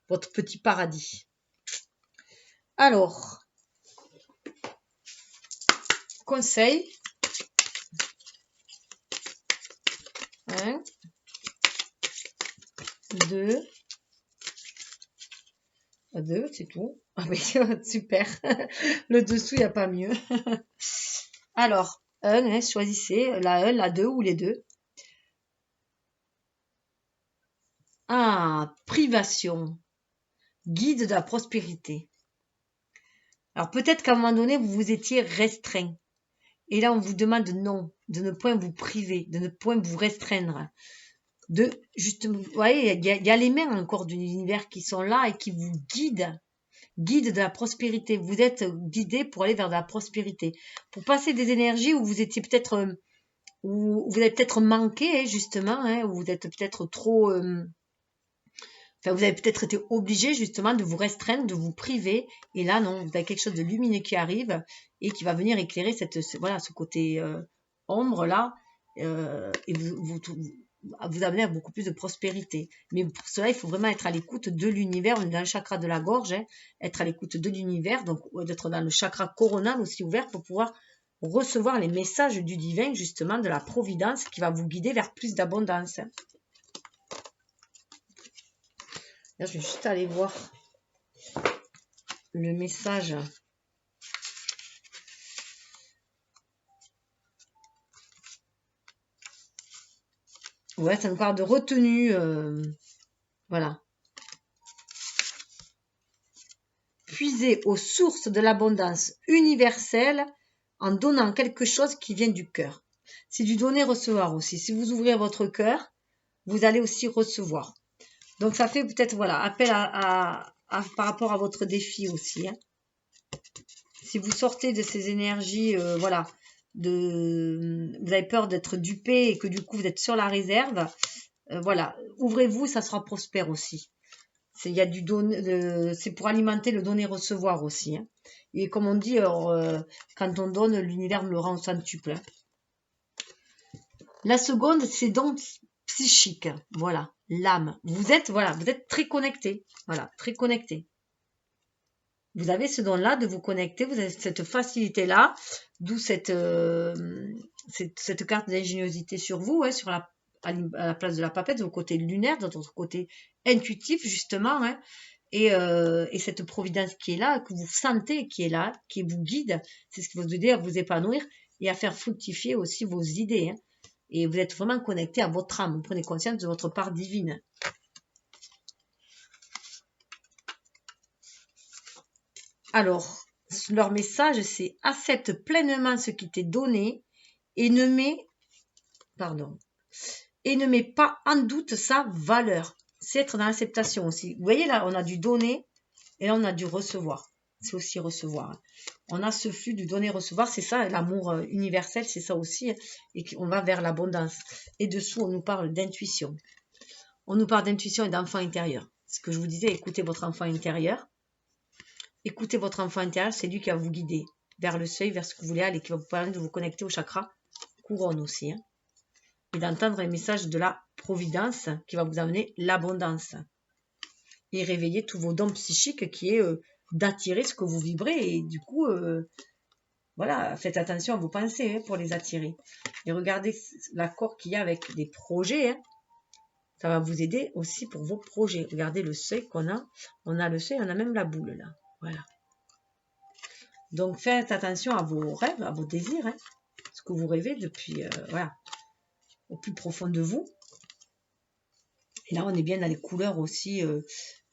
Votre petit paradis. Alors, conseil. 1, 2, 2, c'est tout. Ah mais super. Le dessous, il n'y a pas mieux. Alors, 1, hein, choisissez la 1, la 2 ou les deux. Ah, privation. Guide de la prospérité. Alors peut-être qu'à un moment donné, vous vous étiez restreint. Et là, on vous demande non, de ne point vous priver, de ne point vous restreindre. Justement, vous voyez, il y a les mains encore de l'univers qui sont là et qui vous guident. Guide de la prospérité. Vous êtes guidé pour aller vers de la prospérité. Pour passer des énergies où vous étiez peut-être, où vous avez peut-être manqué, hein, justement, hein, où vous êtes peut-être trop... Enfin, vous avez peut-être été obligé justement de vous restreindre, de vous priver. Et là, non, vous avez quelque chose de lumineux qui arrive et qui va venir éclairer ce côté ombre là. Et vous amener à beaucoup plus de prospérité. Mais pour cela, il faut vraiment être à l'écoute de l'univers. On est dans le chakra de la gorge, hein, être à l'écoute de l'univers, donc d'être dans le chakra coronal aussi ouvert pour pouvoir recevoir les messages du divin, justement, de la providence qui va vous guider vers plus d'abondance. Hein. Là, je vais juste aller voir le message. Ouais, ça nous parle de retenue. Voilà. puiser aux sources de l'abondance universelle en donnant quelque chose qui vient du cœur. C'est du donner-recevoir aussi. Si vous ouvrez votre cœur, vous allez aussi recevoir. Donc ça fait peut-être voilà appel par rapport à votre défi aussi. Hein. Si vous sortez de ces énergies, voilà, vous avez peur d'être dupé et que du coup vous êtes sur la réserve, voilà, ouvrez-vous, ça sera prospère aussi. Il y a c'est pour alimenter le donner-recevoir aussi. Hein. Et comme on dit, quand on donne, l'univers le rend au centuple. Hein. La seconde, c'est donc psychique. Voilà, l'âme. Vous êtes très connecté. Voilà, très connecté. Vous avez ce don-là de vous connecter. Vous avez cette facilité-là, d'où cette carte d'ingéniosité sur vous, hein, à la place de la papette, de votre côté lunaire, de votre côté intuitif, justement. Hein, et cette providence qui est là, que vous sentez, qui est là, qui vous guide, c'est ce qui va vous aider à vous épanouir et à faire fructifier aussi vos idées. Hein. Et vous êtes vraiment connecté à votre âme. Vous prenez conscience de votre part divine. Alors, leur message, c'est « Accepte pleinement ce qui t'est donné et ne mets pas en doute sa valeur. » C'est être dans l'acceptation aussi. Vous voyez là, on a du donner et là, on a du recevoir. C'est aussi recevoir. On a ce flux du donner-recevoir, c'est ça, l'amour universel, c'est ça aussi. Et on va vers l'abondance. Et dessous, on nous parle d'intuition. On nous parle d'intuition et d'enfant intérieur. Ce que je vous disais, écoutez votre enfant intérieur. Écoutez votre enfant intérieur, c'est lui qui va vous guider vers le seuil, vers ce que vous voulez aller, qui va vous permettre de vous connecter au chakra couronne aussi. Hein. Et d'entendre un message de la providence qui va vous amener l'abondance. Et réveiller tous vos dons psychiques qui est d'attirer ce que vous vibrez. Et du coup, voilà, faites attention à vos pensées hein, pour les attirer. Et regardez l'accord qu'il y a avec des projets. Hein. Ça va vous aider aussi pour vos projets. Regardez le seuil qu'on a. On a le seuil, on a même la boule là. Voilà. Donc faites attention à vos rêves, à vos désirs. Hein. Ce que vous rêvez depuis, voilà, au plus profond de vous. Et là, on est bien dans les couleurs aussi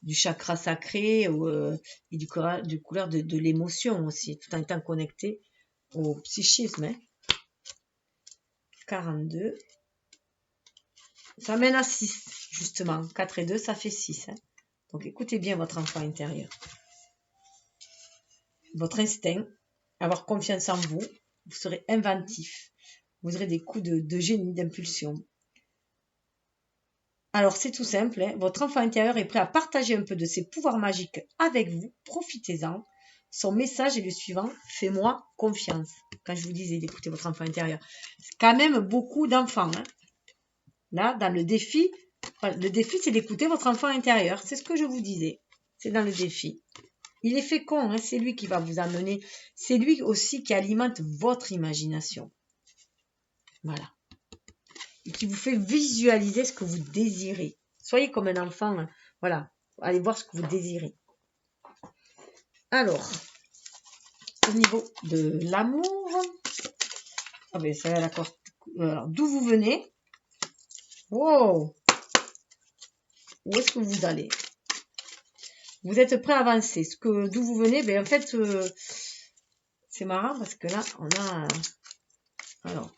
du chakra sacré et du couleur de l'émotion aussi, tout en étant connecté au psychisme. Hein. 42. Ça mène à 6, justement. 4 et 2, ça fait 6. Hein. Donc, écoutez bien votre enfant intérieur. Votre instinct, avoir confiance en vous. Vous serez inventif. Vous aurez des coups de génie, d'impulsion. Alors, c'est tout simple. Hein. Votre enfant intérieur est prêt à partager un peu de ses pouvoirs magiques avec vous. Profitez-en. Son message est le suivant. Fais-moi confiance. Quand je vous disais d'écouter votre enfant intérieur. C'est quand même beaucoup d'enfants. Hein. Là, dans le défi, c'est d'écouter votre enfant intérieur. C'est ce que je vous disais. C'est dans le défi. Il est fécond. Hein. C'est lui qui va vous amener. C'est lui aussi qui alimente votre imagination. Voilà. Et qui vous fait visualiser ce que vous désirez. Soyez comme un enfant, hein. Voilà, allez voir ce que vous désirez. Alors, au niveau de l'amour, ah ben ça va d'accord. Alors, d'où vous venez? Wow! Où est-ce que vous allez? Vous êtes prêt à avancer. D'où vous venez? Ben en fait, c'est marrant parce que là, on a. Alors.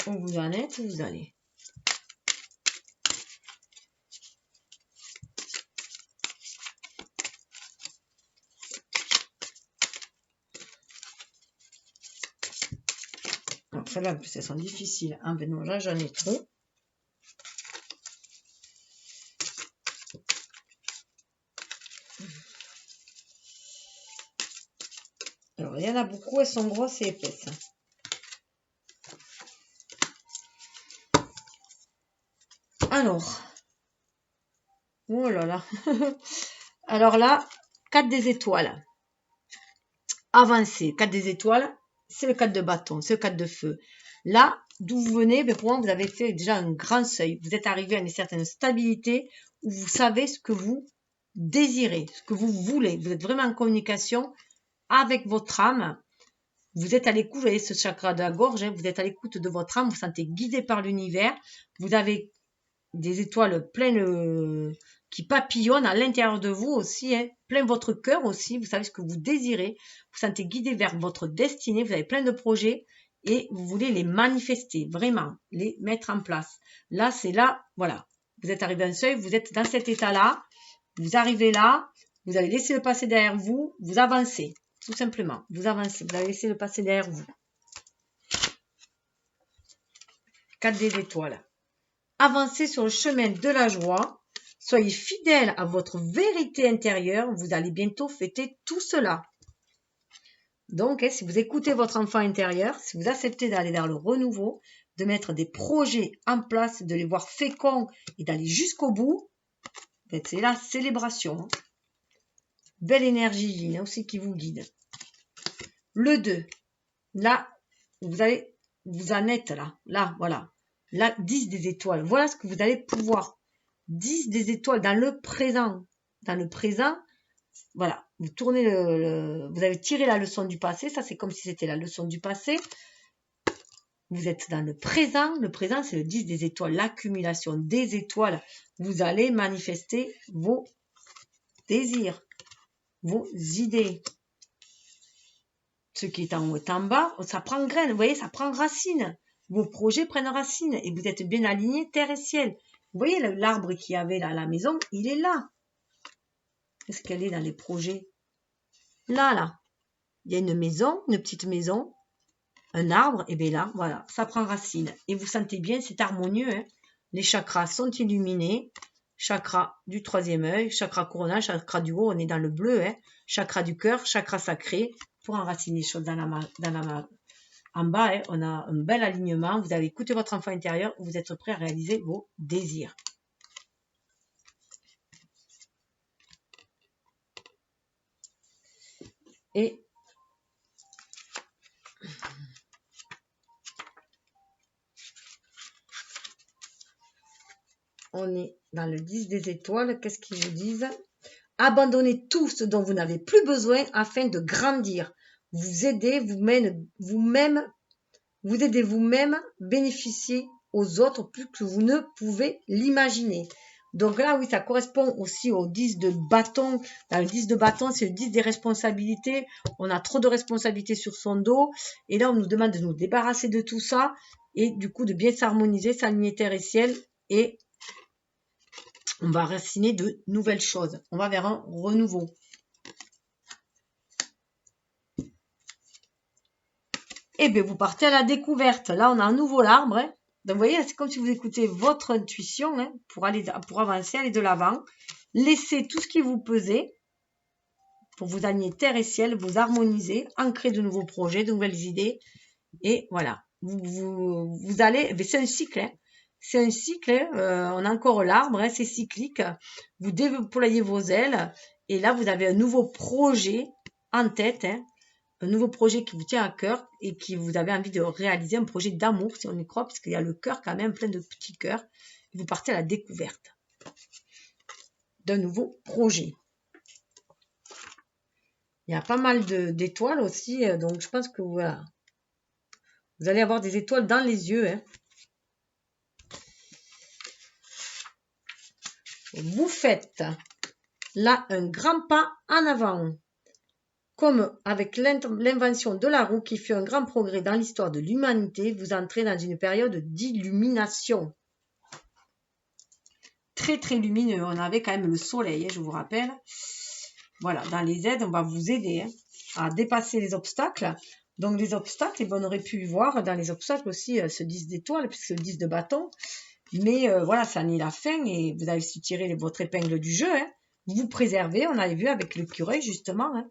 Où vous en êtes, où vous allez. Alors, celles-là, en plus, elles sont difficiles. Ah, ben non, là, j'en ai trop. Alors, il y en a beaucoup, elles sont grosses et épaisses. Alors, oh là là. Alors là, 4 des étoiles. Avancez. 4 des étoiles, c'est le 4 de bâton, c'est le 4 de feu. Là, d'où vous venez, ben pour moi, vous avez fait déjà un grand seuil. Vous êtes arrivé à une certaine stabilité où vous savez ce que vous désirez, ce que vous voulez. Vous êtes vraiment en communication avec votre âme. Vous êtes à l'écoute, vous voyez ce chakra de la gorge, hein, vous êtes à l'écoute de votre âme, vous vous sentez guidé par l'univers. Vous avez des étoiles pleines qui papillonne à l'intérieur de vous aussi, hein, plein votre cœur aussi, vous savez ce que vous désirez, vous sentez guidé vers votre destinée, vous avez plein de projets et vous voulez les manifester, vraiment, les mettre en place. Là, c'est là, voilà, vous êtes arrivé à un seuil, vous êtes dans cet état-là, vous arrivez là, vous avez laissé le passé derrière vous, vous avancez, tout simplement, vous avancez, vous avez laissé le passé derrière vous. 4 des étoiles. Avancez sur le chemin de la joie. Soyez fidèle à votre vérité intérieure. Vous allez bientôt fêter tout cela. Donc, si vous écoutez votre enfant intérieur, si vous acceptez d'aller vers le renouveau, de mettre des projets en place, de les voir féconds et d'aller jusqu'au bout, c'est la célébration. Belle énergie yin aussi qui vous guide. Le 2. Là, vous en êtes là, voilà. Là, 10 des étoiles. Voilà ce que vous allez pouvoir. 10 des étoiles dans le présent. Dans le présent, voilà. Vous tournez vous avez tiré la leçon du passé. Ça, c'est comme si c'était la leçon du passé. Vous êtes dans le présent. Le présent, c'est le 10 des étoiles. L'accumulation des étoiles. Vous allez manifester vos désirs, vos idées. Ce qui est en haut est en bas. Ça prend graine. Vous voyez, ça prend racine. Vos projets prennent racine et vous êtes bien alignés, terre et ciel. Vous voyez l'arbre qu'il y avait là à la maison, il est là. Est-ce qu'elle est dans les projets? Là. Il y a une maison, une petite maison, un arbre, et bien là, voilà, ça prend racine. Et vous sentez bien, c'est harmonieux. Hein? Les chakras sont illuminés. Chakra du troisième œil, chakra coronal, chakra du haut, on est dans le bleu. Hein? Chakra du cœur, chakra sacré, pour enraciner les choses dans la en bas, hein, on a un bel alignement. Vous avez écouté votre enfant intérieur. Vous êtes prêt à réaliser vos désirs. Et on est dans le 10 des étoiles. Qu'est-ce qu'ils vous disent? Abandonnez tout ce dont vous n'avez plus besoin afin de grandir. Vous aidez vous-même, bénéficier aux autres plus que vous ne pouvez l'imaginer. Donc là, oui, ça correspond aussi au 10 de bâton. Dans le 10 de bâton, c'est le 10 des responsabilités. On a trop de responsabilités sur son dos. Et là, on nous demande de nous débarrasser de tout ça. Et du coup, de bien s'harmoniser, s'aligner terre et ciel. Et on va raciner de nouvelles choses. On va vers un renouveau. Et bien, vous partez à la découverte. Là, on a un nouveau arbre. Hein. Donc, vous voyez, c'est comme si vous écoutez votre intuition hein, pour avancer, aller de l'avant. Laissez tout ce qui vous pesait pour vous aligner terre et ciel, vous harmoniser, ancrer de nouveaux projets, de nouvelles idées. Et voilà, vous allez, c'est un cycle. Hein. C'est un cycle, hein. On a encore l'arbre, hein, c'est cyclique. Vous déployez vos ailes et là, vous avez un nouveau projet en tête. Hein. Un nouveau projet qui vous tient à cœur et qui vous avez envie de réaliser, un projet d'amour, si on y croit, parce qu'il y a le cœur quand même, plein de petits cœurs. Vous partez à la découverte d'un nouveau projet. Il y a pas mal d'étoiles aussi, donc je pense que voilà, vous allez avoir des étoiles dans les yeux. Hein. Vous faites là un grand pas en avant. Comme avec l'invention de la roue qui fait un grand progrès dans l'histoire de l'humanité, vous entrez dans une période d'illumination. Très très lumineux. On avait quand même le soleil, hein, je vous rappelle. Voilà, dans les aides, on va vous aider hein, à dépasser les obstacles. Donc les obstacles, on aurait pu voir dans les obstacles aussi ce 10 d'étoiles, puisque le 10 de bâton. Mais voilà, ça n'est la fin et vous avez su tirer votre épingle du jeu. Hein. Vous préservez, on avait vu avec l'écureuil justement. Hein.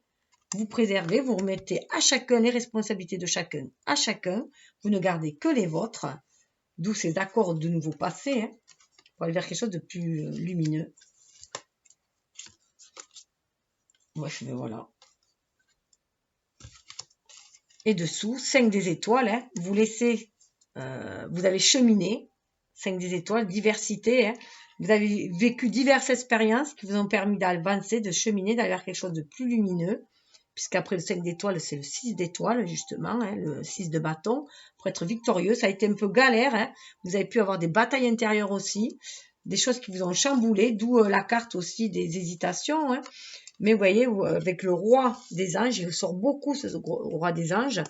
Vous préservez, vous remettez à chacun les responsabilités de chacun à chacun. Vous ne gardez que les vôtres, d'où ces accords de nouveau passés, hein, pour aller vers quelque chose de plus lumineux. Bref, mais voilà. Et dessous, 5 des étoiles, hein, vous laissez, vous avez cheminé, 5 des étoiles, diversité, hein, vous avez vécu diverses expériences qui vous ont permis d'avancer, de cheminer, d'aller vers quelque chose de plus lumineux. Puisqu'après le 5 d'étoiles, c'est le 6 d'étoiles, justement, hein, le 6 de bâton, pour être victorieux. Ça a été un peu galère, hein. Vous avez pu avoir des batailles intérieures aussi, des choses qui vous ont chamboulé, d'où la carte aussi des hésitations. Hein. Mais vous voyez, avec le roi des anges, il sort beaucoup ce roi des anges,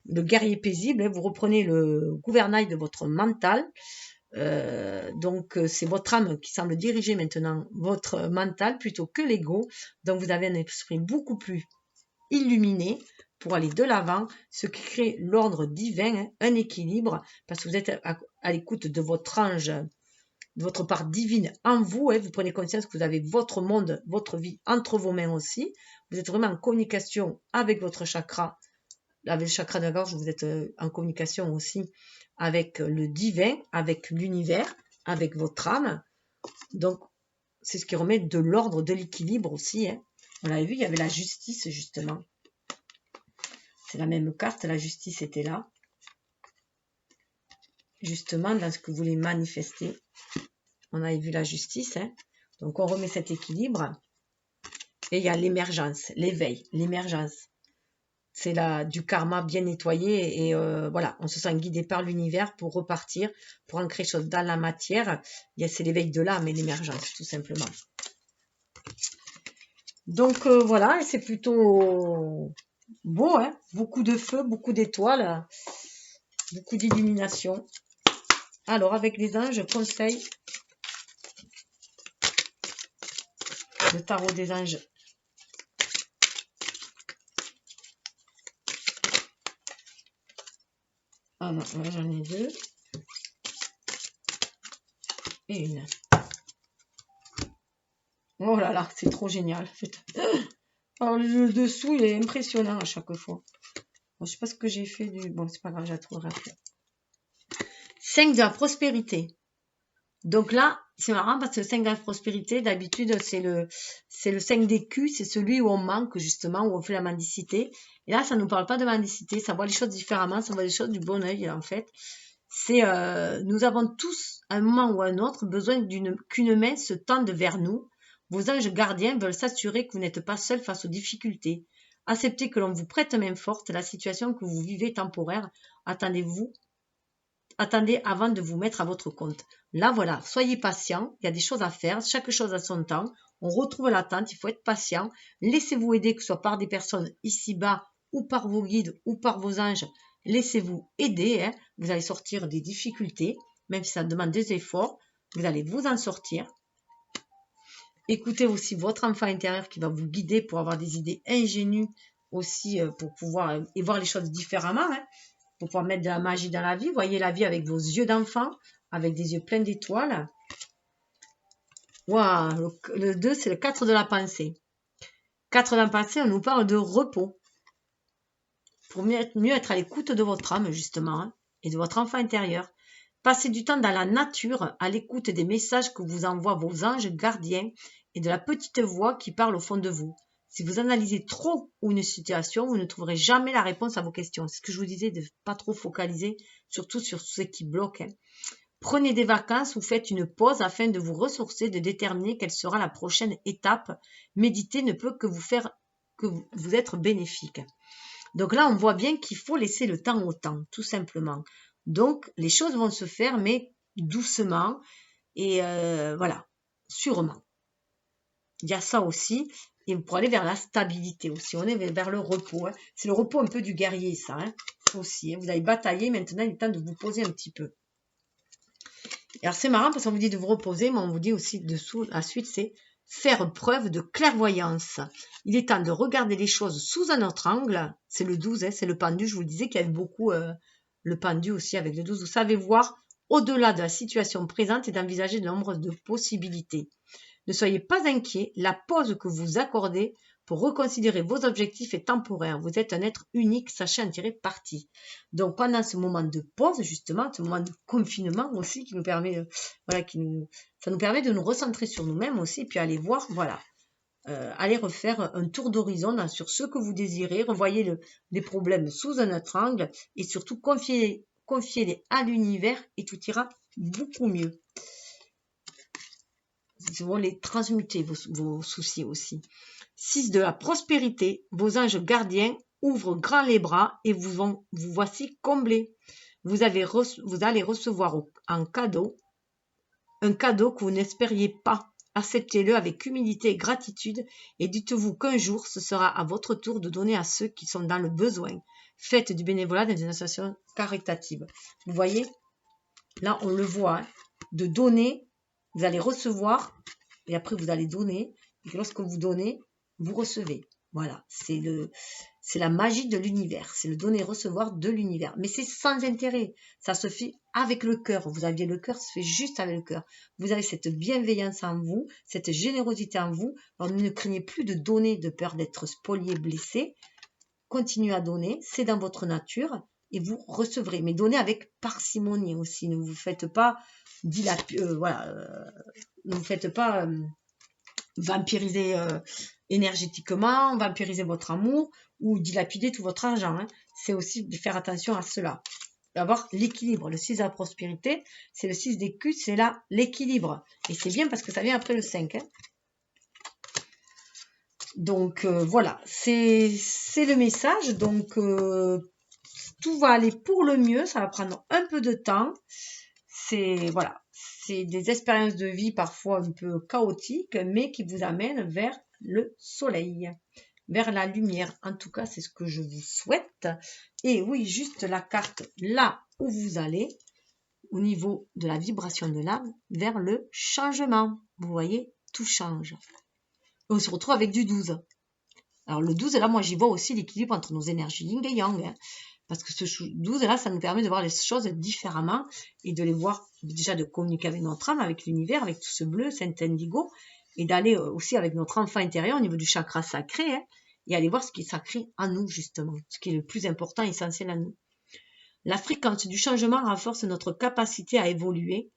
le guerrier paisible, hein, vous reprenez le gouvernail de votre mental. Donc c'est votre âme qui semble diriger maintenant votre mental plutôt que l'ego. Donc vous avez un esprit beaucoup plus illuminé pour aller de l'avant, ce qui crée l'ordre divin, hein, un équilibre, parce que vous êtes à l'écoute de votre ange, de votre part divine en vous, hein, vous prenez conscience que vous avez votre monde, votre vie entre vos mains aussi, vous êtes vraiment en communication avec votre chakra, avec le chakra de la gorge, vous êtes en communication aussi avec le divin, avec l'univers, avec votre âme. Donc, c'est ce qui remet de l'ordre, de l'équilibre aussi. Hein. On l'avait vu, il y avait la justice, justement. C'est la même carte, la justice était là. Justement, dans ce que vous voulez manifester. On avait vu la justice. Hein. Donc, on remet cet équilibre. Et il y a l'émergence, l'éveil, l'émergence. C'est du karma bien nettoyé et voilà, on se sent guidé par l'univers pour repartir, pour ancrer quelque chose dans la matière. C'est l'éveil de l'âme et l'émergence, tout simplement. Donc voilà, c'est plutôt beau, hein, beaucoup de feu, beaucoup d'étoiles, beaucoup d'illumination. Alors, avec les anges, conseil, le tarot des anges. Ah non, là j'en ai deux. Et une. Oh là là, c'est trop génial. Alors le dessous, il est impressionnant à chaque fois. Bon, je sais pas ce que j'ai fait du... Bon, c'est pas grave, je la trouverai après. 5 de la prospérité. Donc là, c'est marrant parce que le 5 de la prospérité, d'habitude, c'est le 5 d'écus, c'est celui où on manque justement, où on fait la mendicité. Et là, ça ne nous parle pas de mendicité, ça voit les choses différemment, ça voit les choses du bon œil en fait. C'est nous avons tous, à un moment ou à un autre, besoin qu'une main se tende vers nous. Vos anges gardiens veulent s'assurer que vous n'êtes pas seul face aux difficultés. Acceptez que l'on vous prête main forte, la situation que vous vivez est temporaire. Attendez avant de vous mettre à votre compte. Là, voilà, soyez patient, il y a des choses à faire, chaque chose a son temps. On retrouve l'attente, il faut être patient. Laissez-vous aider, que ce soit par des personnes ici-bas ou par vos guides ou par vos anges. Laissez-vous aider, hein. Vous allez sortir des difficultés, même si ça demande des efforts, vous allez vous en sortir. Écoutez aussi votre enfant intérieur qui va vous guider pour avoir des idées ingénues aussi, pour pouvoir et voir les choses différemment, hein, pour pouvoir mettre de la magie dans la vie. Voyez la vie avec vos yeux d'enfant, avec des yeux pleins d'étoiles. Waouh, le 2, c'est le 4 de la pensée. 4 de la pensée, on nous parle de repos. Pour mieux être à l'écoute de votre âme, justement, hein, et de votre enfant intérieur. Passez du temps dans la nature, à l'écoute des messages que vous envoient vos anges gardiens et de la petite voix qui parle au fond de vous. Si vous analysez trop une situation, vous ne trouverez jamais la réponse à vos questions. C'est ce que je vous disais, de ne pas trop focaliser, surtout sur ce qui bloque. Hein. Prenez des vacances ou faites une pause afin de vous ressourcer, de déterminer quelle sera la prochaine étape. Méditer ne peut que vous être bénéfique. Donc là, on voit bien qu'il faut laisser le temps au temps, tout simplement. Donc, les choses vont se faire, mais doucement et voilà, sûrement. Il y a ça aussi. Et pour aller vers la stabilité aussi. On est vers le repos. Hein. C'est le repos un peu du guerrier, ça. Hein, aussi. Hein. Vous avez bataillé, maintenant il est temps de vous poser un petit peu. Et alors c'est marrant parce qu'on vous dit de vous reposer, mais on vous dit aussi dessous, la suite, c'est faire preuve de clairvoyance. Il est temps de regarder les choses sous un autre angle. C'est le 12, hein, c'est le pendu. Je vous le disais qu'il y avait beaucoup le pendu aussi avec le 12. Vous savez voir au-delà de la situation présente et d'envisager de nombreuses possibilités. Ne soyez pas inquiets, la pause que vous accordez pour reconsidérer vos objectifs est temporaire. Vous êtes un être unique, sachez en tirer parti. Donc pendant ce moment de pause, justement, ce moment de confinement aussi, qui nous permet, ça nous permet de nous recentrer sur nous-mêmes aussi, puis aller voir, voilà, aller refaire un tour d'horizon sur ce que vous désirez, revoyez les problèmes sous un autre angle, et surtout confiez-les à l'univers et tout ira beaucoup mieux. Ils vont les transmuter, vos soucis aussi. 6 de la prospérité, vos anges gardiens ouvrent grand les bras et vous voici comblés. Vous allez recevoir en cadeau un cadeau que vous n'espériez pas. Acceptez-le avec humilité et gratitude et dites-vous qu'un jour, ce sera à votre tour de donner à ceux qui sont dans le besoin. Faites du bénévolat dans une association caritative. Vous voyez, là, on le voit, hein, de donner, vous allez recevoir et après vous allez donner. Et lorsque vous donnez, vous recevez. Voilà, c'est la magie de l'univers, c'est le donner-recevoir de l'univers. Mais c'est sans intérêt, ça se fait avec le cœur. Vous aviez le cœur, ça se fait juste avec le cœur. Vous avez cette bienveillance en vous, cette générosité en vous. Alors ne craignez plus de donner de peur d'être spolié, blessé. Continuez à donner, c'est dans votre nature et vous recevrez. Mais donnez avec parcimonie aussi. Ne vous faites pas ne vous faites pas vampiriser énergétiquement, vampiriser votre amour ou dilapider tout votre argent. Hein. C'est aussi de faire attention à cela. D'avoir l'équilibre. Le 6 de la prospérité, c'est le 6 d'écus, c'est là l'équilibre. Et c'est bien parce que ça vient après le 5. Hein. Donc voilà, c'est le message. Donc tout va aller pour le mieux, ça va prendre un peu de temps. C'est voilà, c'est des expériences de vie parfois un peu chaotiques, mais qui vous amènent vers le soleil, vers la lumière. En tout cas, c'est ce que je vous souhaite. Et oui, juste la carte là où vous allez, au niveau de la vibration de l'âme, vers le changement. Vous voyez, tout change. On se retrouve avec du 12. Alors le 12, là, moi, j'y vois aussi l'équilibre entre nos énergies yin et yang. Hein. Parce que ce 12, là, ça nous permet de voir les choses différemment et de les voir, déjà de communiquer avec notre âme, avec l'univers, avec tout ce bleu, cet indigo, et d'aller aussi avec notre enfant intérieur au niveau du chakra sacré, hein, et aller voir ce qui est sacré en nous, justement, ce qui est le plus important, essentiel à nous. La fréquence du changement renforce notre capacité à évoluer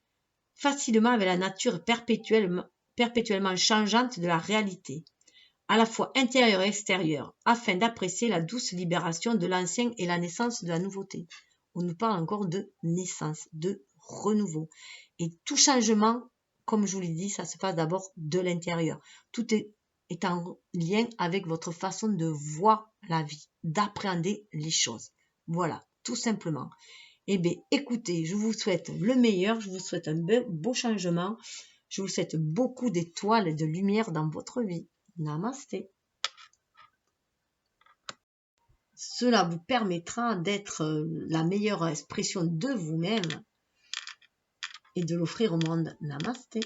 facilement avec la nature perpétuellement changeante de la réalité, à la fois intérieure et extérieure, afin d'apprécier la douce libération de l'ancien et la naissance de la nouveauté. On nous parle encore de naissance, de renouveau. Et tout changement, comme je vous l'ai dit, ça se passe d'abord de l'intérieur. Tout est en lien avec votre façon de voir la vie, d'appréhender les choses. Voilà, tout simplement. Eh bien, écoutez, je vous souhaite le meilleur, je vous souhaite un beau changement, je vous souhaite beaucoup d'étoiles et de lumière dans votre vie. Namasté. Cela vous permettra d'être la meilleure expression de vous-même et de l'offrir au monde. Namasté.